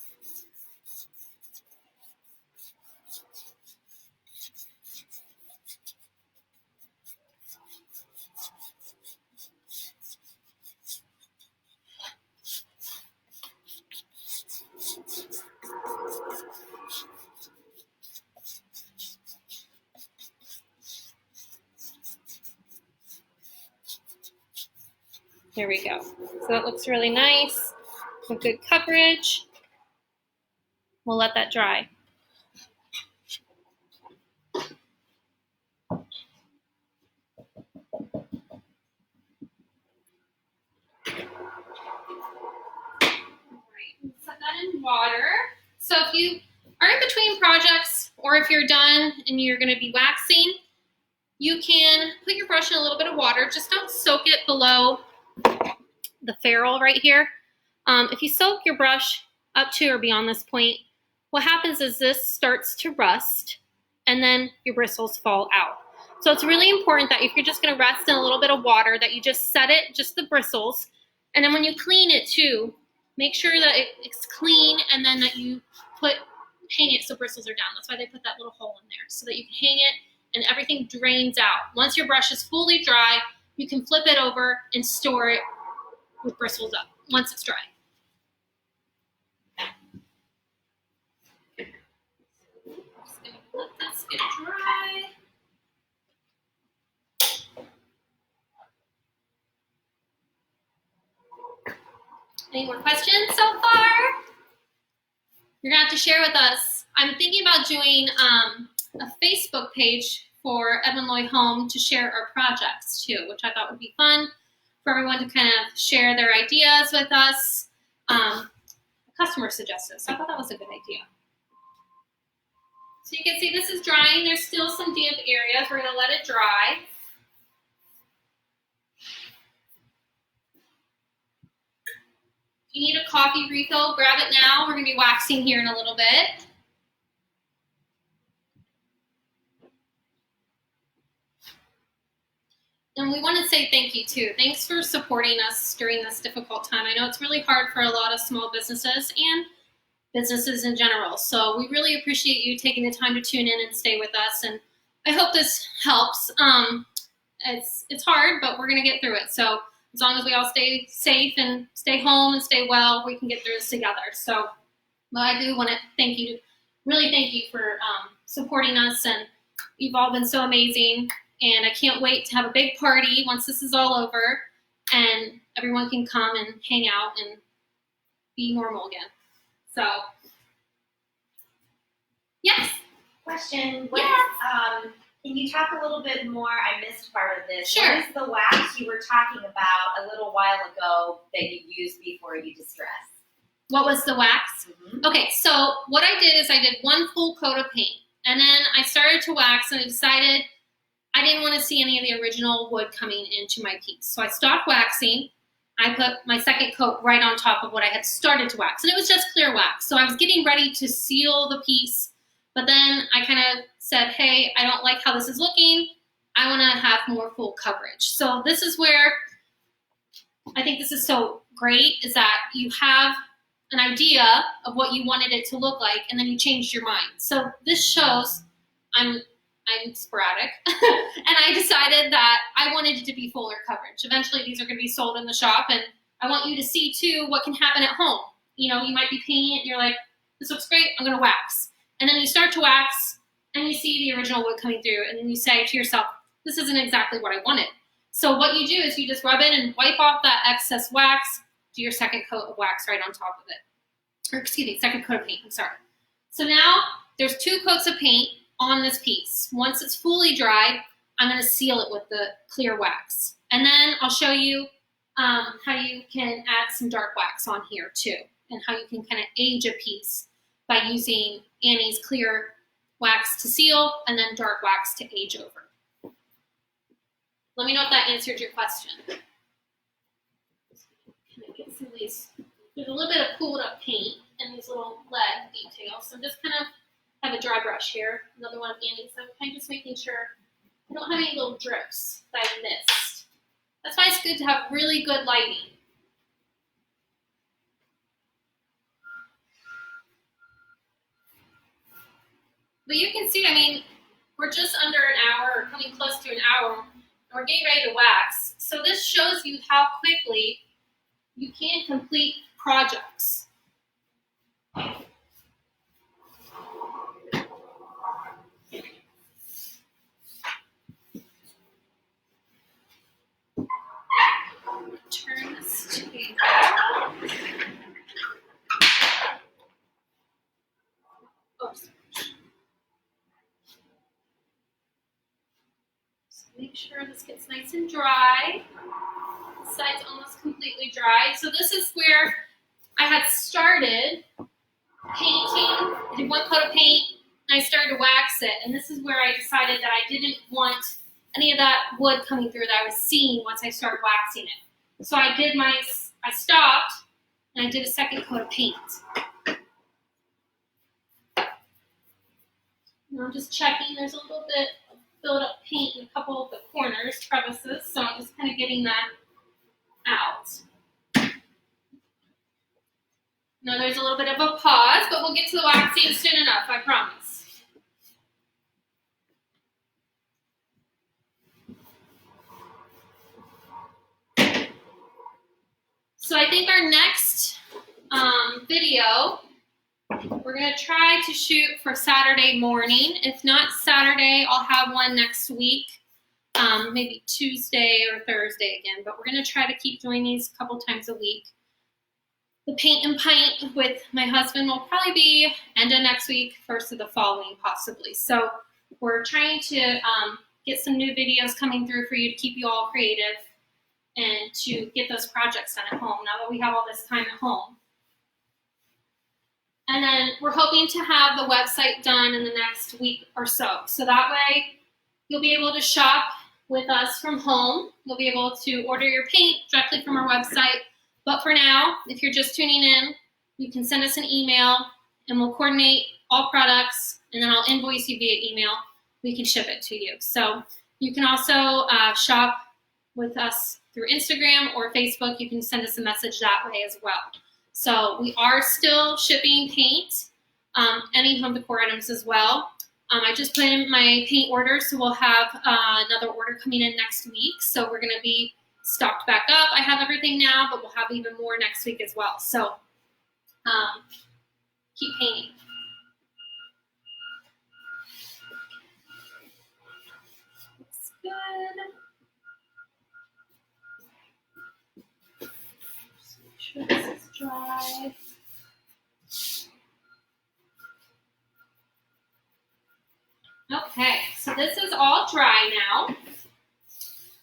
There we go. So that looks really nice with good coverage. We'll let that dry. All right, set that in water. So if you are in between projects, or if you're done and you're going to be waxing, you can put your brush in a little bit of water. Just don't soak it below the ferrule right here. If you soak your brush up to or beyond this point, what happens is this starts to rust and then your bristles fall out. So it's really important that if you're just going to rest in a little bit of water, that you just set it, just the bristles. And then when you clean it too, make sure that it's clean, and then that you hang it so bristles are down. That's why they put that little hole in there, so that you can hang it and everything drains out. Once your brush is fully dry, you can flip it over and store it with bristles up once it's dry. Just gonna let this get dry. Any more questions so far? You're gonna have to share with us. I'm thinking about doing a Facebook page for Edmund Lloyd Home to share our projects too, which I thought would be fun for everyone to kind of share their ideas with us. A customer suggested, so I thought that was a good idea. So you can see this is drying. There's still some damp areas. We're gonna let it dry. If you need a coffee refill, grab it now. We're gonna be waxing here in a little bit. And we want to say thank you too. Thanks for supporting us during this difficult time. I know it's really hard for a lot of small businesses and businesses in general. So we really appreciate you taking the time to tune in and stay with us. And I hope this helps. It's hard, but we're gonna get through it. So as long as we all stay safe and stay home and stay well, we can get through this together. So, but I do want to thank you, really thank you for supporting us, and you've all been so amazing. And I can't wait to have a big party once this is all over and everyone can come and hang out and be normal again. So, yes. Question. Yes. Can you talk a little bit more? I missed part of this. Sure. What is the wax you were talking about a little while ago that you used before you distress? What was the wax? Mm-hmm. Okay, so what I did is I did one full coat of paint, and then I started to wax, and I decided I didn't want to see any of the original wood coming into my piece. So I stopped waxing. I put my second coat right on top of what I had started to wax, and it was just clear wax. So I was getting ready to seal the piece, but then I kind of said, hey, I don't like how this is looking. I want to have more full coverage. So this is where I think this is so great, is that you have an idea of what you wanted it to look like, and then you changed your mind. So this shows I'm sporadic, and I decided that I wanted it to be fuller coverage. Eventually, these are going to be sold in the shop, and I want you to see, too, what can happen at home. You know, you might be painting it, and you're like, this looks great, I'm going to wax. And then you start to wax, and you see the original wood coming through, and then you say to yourself, this isn't exactly what I wanted. So what you do is you just rub it and wipe off that excess wax, do your second coat of wax right on top of it. Or excuse me, second coat of paint, I'm sorry. So now there's 2 coats of paint on this piece. Once it's fully dried, I'm going to seal it with the clear wax. And then I'll show you how you can add some dark wax on here too, and how you can kind of age a piece by using Annie's clear wax to seal and then dark wax to age over. Let me know if that answered your question. Can I get some of these? There's a little bit of cooled up paint and these little lead details. So I'm just kind of have a dry brush here, another one of Annie's. So I'm kind of just making sure I don't have any little drips that I missed. That's why it's good to have really good lighting. But you can see, I mean, we're just under an hour, or coming close to an hour, and we're getting ready to wax. So this shows you how quickly you can complete projects. Turn this table. Oops. So make sure this gets nice and dry. The side's almost completely dry. So this is where I had started painting. I did one coat of paint, and I started to wax it. And this is where I decided that I didn't want any of that wood coming through that I was seeing once I started waxing it. So I stopped, and I did a second coat of paint. And I'm just checking. There's a little bit of filled up paint in a couple of the corners, crevices, so I'm just kind of getting that out. Now there's a little bit of a pause, but we'll get to the waxing soon enough, I promise. So I think our next video, we're going to try to shoot for Saturday morning. If not Saturday, I'll have one next week, maybe Tuesday or Thursday again. But we're going to try to keep doing these a couple times a week. The paint and pint with my husband will probably be end of next week, first of the following possibly. So we're trying to get some new videos coming through for you to keep you all creative and to get those projects done at home now that we have all this time at home. And then we're hoping to have the website done in the next week or so. So that way you'll be able to shop with us from home. You'll be able to order your paint directly from our website. But for now, if you're just tuning in, you can send us an email and we'll coordinate all products and then I'll invoice you via email. We can ship it to you. So you can also shop with us through Instagram or Facebook. You can send us a message that way as well. So we are still shipping paint, any home decor items as well. I just put in my paint order, so we'll have another order coming in next week. So we're going to be stocked back up. I have everything now, but we'll have even more next week as well. So keep painting. Looks good. Just make sure this is dry. Okay, so this is all dry now.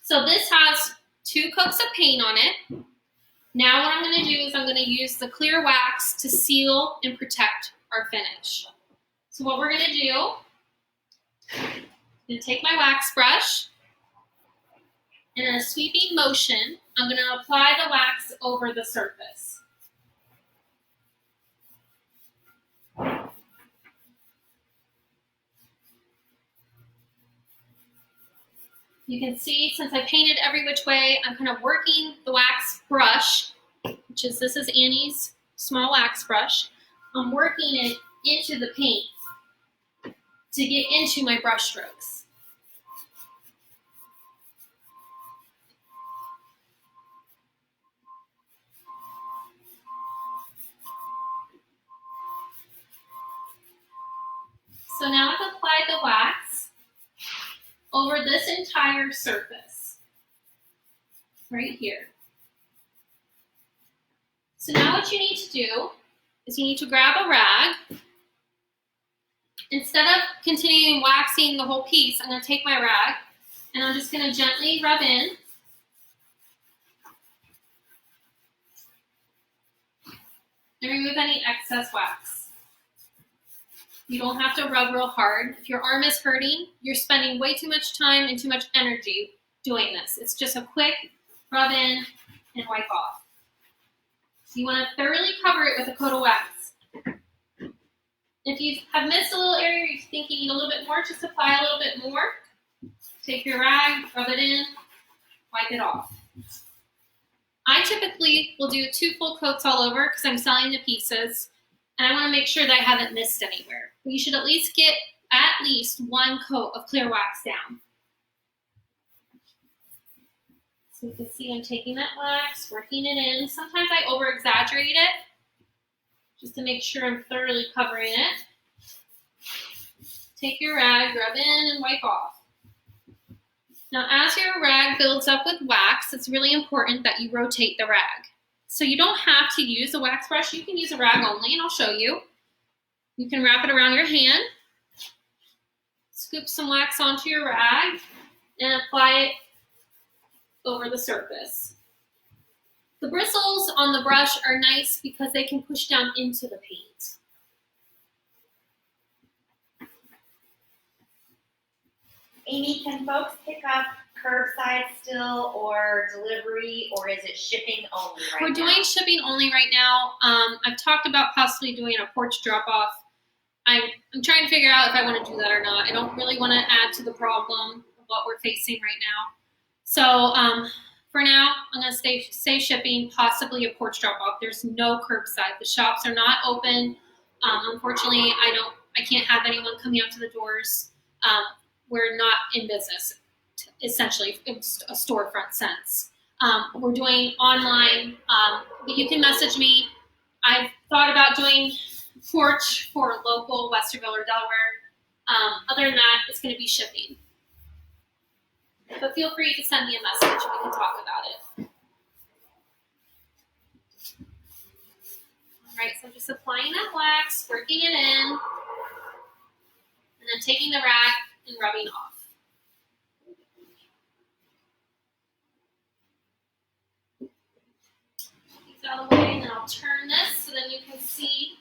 So this has 2 coats of paint on it. Now what I'm going to do is I'm going to use the clear wax to seal and protect our finish. So what we're going to do, I'm going to take my wax brush, and in a sweeping motion, I'm going to apply the wax over the surface. You can see, since I painted every which way, I'm kind of working the wax brush, this is Annie's small wax brush. I'm working it into the paint to get into my brush strokes. So now I've applied the wax over this entire surface, right here. So now what you need to do is you need to grab a rag. Instead of continuing waxing the whole piece, I'm going to take my rag and I'm just going to gently rub in. And remove any excess wax. You don't have to rub real hard. If your arm is hurting, you're spending way too much time and too much energy doing this. It's just a quick rub in and wipe off. So you want to thoroughly cover it with a coat of wax. If you have missed a little area, you think you need a little bit more, just apply a little bit more. Take your rag, rub it in, wipe it off. I typically will do 2 full coats all over because I'm selling the pieces. And I want to make sure that I haven't missed anywhere. But you should at least get at least 1 coat of clear wax down. So you can see I'm taking that wax, working it in. Sometimes I over-exaggerate it just to make sure I'm thoroughly covering it. Take your rag, rub in, and wipe off. Now, as your rag builds up with wax, it's really important that you rotate the rag. So you don't have to use a wax brush. You can use a rag only, and I'll show you. You can wrap it around your hand, scoop some wax onto your rag, and apply it over the surface. The bristles on the brush are nice because they can push down into the paint. Amy, can folks pick up curbside still or delivery, or is it shipping only right now? We're doing shipping only right now. I've talked about possibly doing a porch drop-off. I'm trying to figure out if I want to do that or not. I don't really want to add to the problem of what we're facing right now. So for now, I'm going to say shipping, possibly a porch drop-off. There's no curbside. The shops are not open. Unfortunately, I can't have anyone coming up to the doors. We're not in business, essentially, in a storefront sense. We're doing online, but you can message me. I've thought about doing porch for local Westerville or Delaware. Other than that, it's going to be shipping. But feel free to send me a message and we can talk about it. All right, so I'm just applying that wax, working it in, and then taking the rag and rubbing off. These out of the way, and then I'll turn this so then you can see.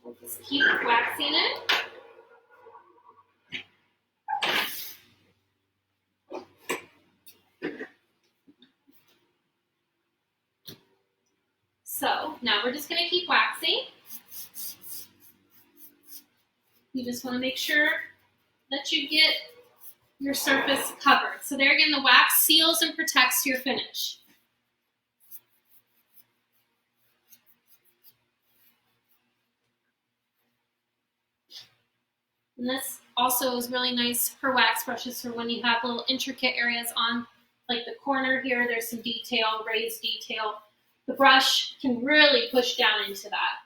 We'll just keep waxing it. So now we're just going to keep waxing. You just want to make sure that you get your surface covered. So there again, the wax seals and protects your finish. And this also is really nice for wax brushes for when you have little intricate areas on, like the corner here, there's some detail, raised detail. The brush can really push down into that.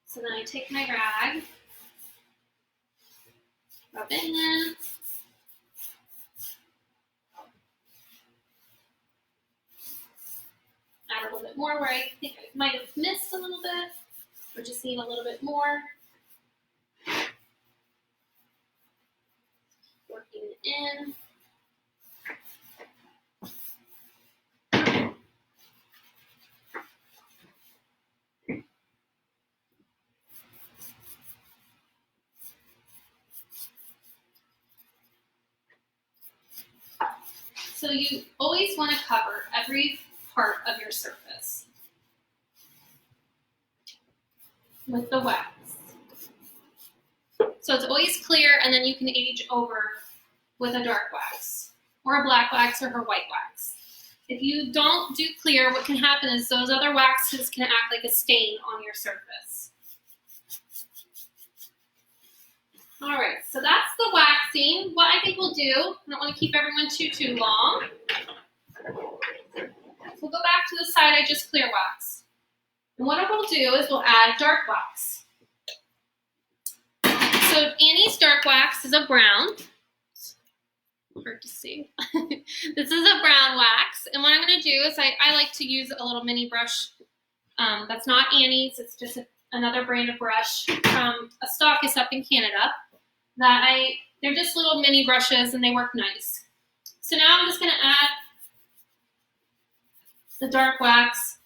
So then I take my rag, rub it in, add a little bit more where I think I might have missed a little bit, or just need a little bit more. Working it in. So you always want to cover every part of your surface with the wax. So it's always clear, and then you can age over with a dark wax, or a black wax, or a white wax. If you don't do clear, what can happen is those other waxes can act like a stain on your surface. All right, so that's the waxing. What I think we'll do, I don't want to keep everyone too long. We'll go back to the side I just clear waxed. And what we'll do is we'll add dark wax. So Annie's dark wax is a brown. Hard to see. This is a brown wax. And what I'm going to do is I like to use a little mini brush. That's not Annie's. It's just another brand of brush from a stockist up in Canada. They're just little mini brushes and they work nice. So now I'm just going to add the dark wax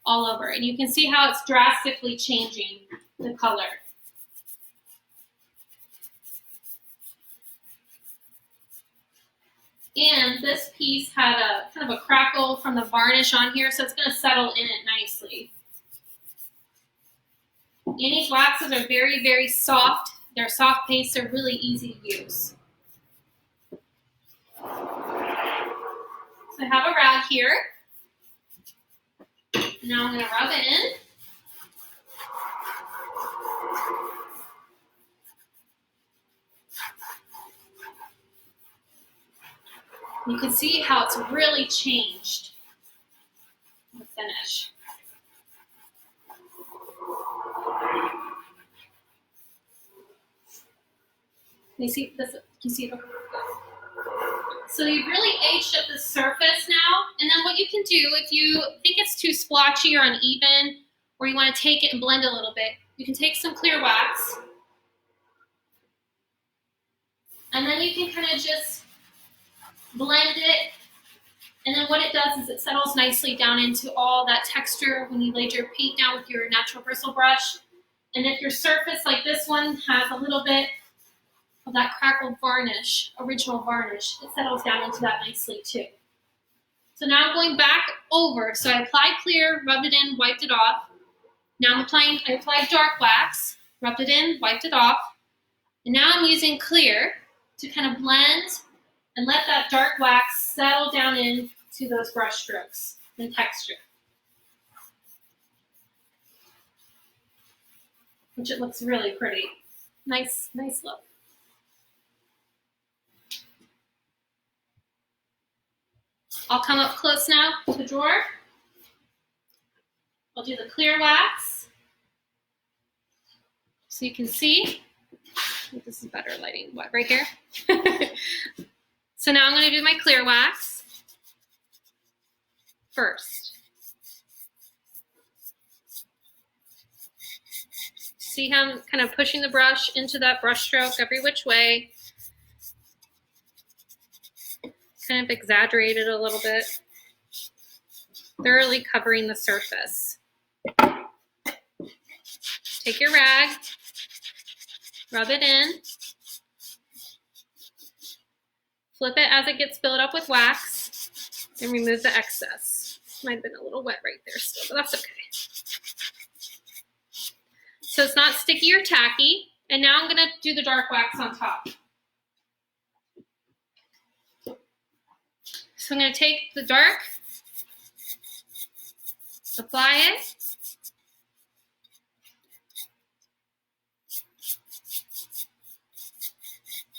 all over. And you can see how it's drastically changing the color. And this piece had a kind of a crackle from the varnish on here, so it's going to settle in it nicely. Annie's waxes are very, very soft. They're soft paste. They're really easy to use. So I have a rag here. Now I'm going to rub it in. You can see how it's really changed the finish. You see this? Can you see it? So you've really aged up the surface now, and then what you can do if you think it's too splotchy or uneven, or you want to take it and blend a little bit, you can take some clear wax, and then you can kind of just blend it And then what it does is it settles nicely down into all that texture when you laid your paint down with your natural bristle brush. And if your surface, like this one, has a little bit of that crackled varnish, original varnish, it settles down into that nicely too. So now I'm going back over. So I applied clear, rubbed it in, wiped it off. Now I applied dark wax, rubbed it in, wiped it off. And now I'm using clear to kind of blend and let that dark wax settle down into those brush strokes and texture. Which it looks really pretty. Nice look. I'll come up close now to the drawer. I'll do the clear wax. So you can see, I think this is better lighting, what, right here? So now I'm going to do my clear wax first. See how I'm kind of pushing the brush into that brush stroke every which way. Kind of exaggerate it a little bit. Thoroughly covering the surface. Take your rag, rub it in, flip it as it gets filled up with wax, and remove the excess. Might have been a little wet right there still, but that's okay. So it's not sticky or tacky. And now I'm gonna do the dark wax on top. So I'm gonna take the dark, apply it,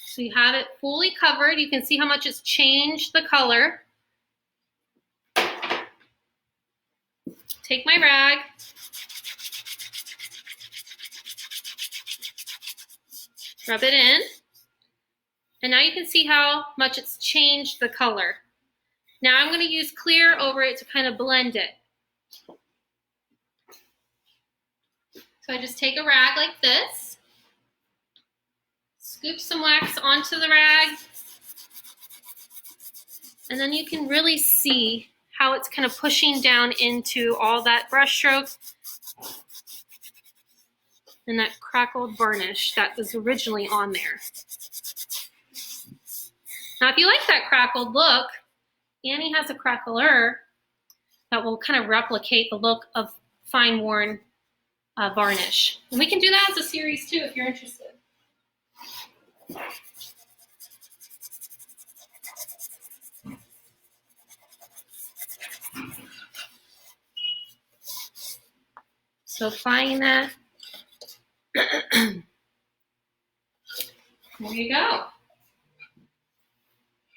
so you have it fully covered. You can see how much it's changed the color. Take my rag, rub it in, and now you can see how much it's changed the color. Now I'm going to use clear over it to kind of blend it. So I just take a rag like this, scoop some wax onto the rag, and then you can really see how it's kind of pushing down into all that brush stroke and that crackled varnish that was originally on there. Now, if you like that crackled look, Annie has a crackler that will kind of replicate the look of fine worn varnish. And we can do that as a series too if you're interested. So applying that. There you go.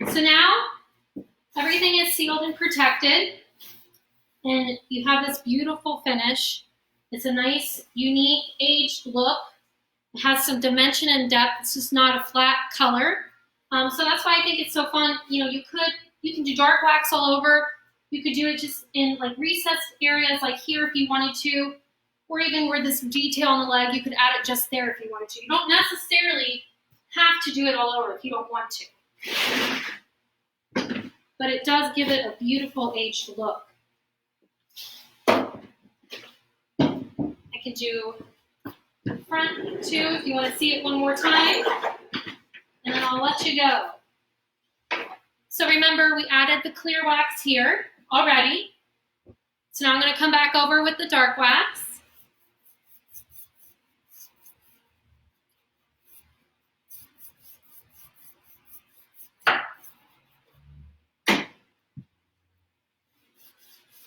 So now everything is sealed and protected, and you have this beautiful finish. It's a nice, unique, aged look. It has some dimension and depth. It's just not a flat color. So that's why I think it's so fun. You know, you can do dark wax all over. You could do it just in like recessed areas like here if you wanted to, or even where this detail on the leg, you could add it just there if you wanted to. You don't necessarily have to do it all over if you don't want to. But it does give it a beautiful aged look. I can do the front too if you want to see it one more time, and then I'll let you go. So remember, we added the clear wax here already. So now I'm going to come back over with the dark wax.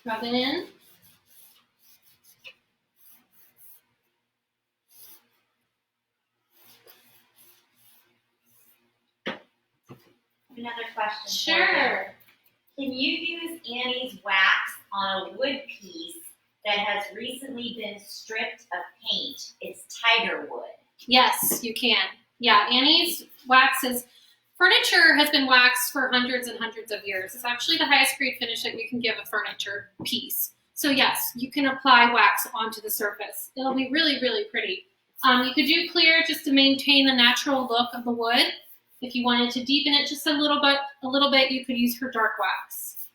Rub it in. Another question. Sure. Can you use Annie's wax on a wood piece that has recently been stripped of paint? It's tiger wood. Yes, you can. Yeah, Annie's waxes. Furniture has been waxed for hundreds and hundreds of years. It's actually the highest grade finish that you can give a furniture piece. So yes, you can apply wax onto the surface. It'll be really, really pretty. You could do clear just to maintain the natural look of the wood. If you wanted to deepen it just a little bit, you could use her dark wax.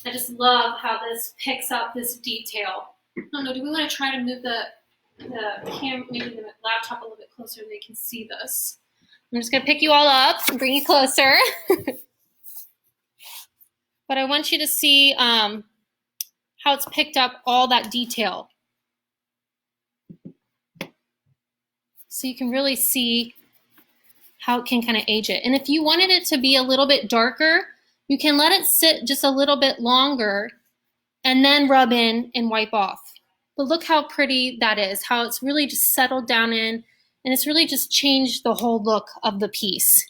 I just love how this picks up this detail. I don't know, do we want to try to move the maybe the laptop a little bit closer so they can see this? I'm just going to pick you all up and bring you closer. But I want you to see how it's picked up all that detail. So you can really see how it can kind of age it. And if you wanted it to be a little bit darker, you can let it sit just a little bit longer and then rub in and wipe off. But look how pretty that is, how it's really just settled down in, and it's really just changed the whole look of the piece.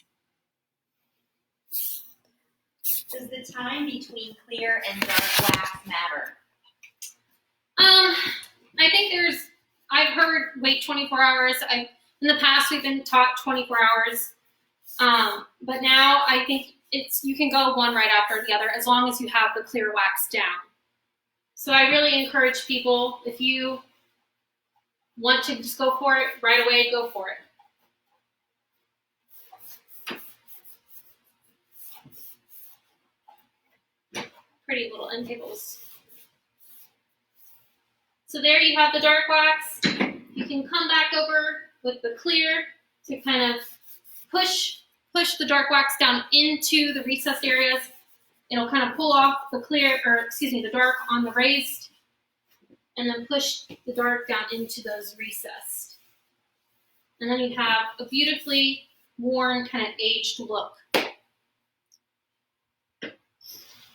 Does the time between clear and dark wax matter? I think I've heard wait 24 hours. In the past, we've been taught 24 hours. But now I think you can go one right after the other as long as you have the clear wax down. So I really encourage people, if you want to just go for it right away, go for it. Pretty little end tables. So there you have the dark wax. You can come back over with the clear to kind of push the dark wax down into the recessed areas. It'll kind of pull off the dark on the raised, and then push the dark down into those recessed. And then you have a beautifully worn, kind of aged look.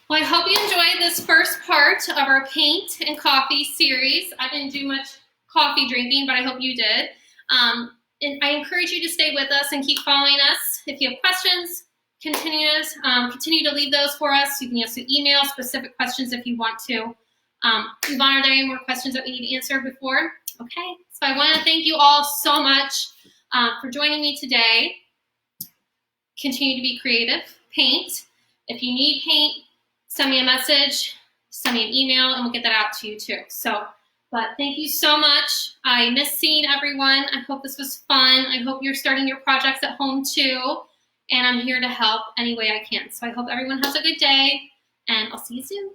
Well, I hope you enjoyed this first part of our paint and coffee series. I didn't do much coffee drinking, but I hope you did. And I encourage you to stay with us and keep following us. If you have questions, continue to leave those for us. You can also email specific questions if you want to. Yvonne, are there any more questions that we need to answer before? Okay, so I want to thank you all so much for joining me today. Continue to be creative. Paint. If you need paint, send me a message, send me an email, and we'll get that out to you too. But thank you so much. I miss seeing everyone. I hope this was fun. I hope you're starting your projects at home too. And I'm here to help any way I can. So I hope everyone has a good day, and I'll see you soon.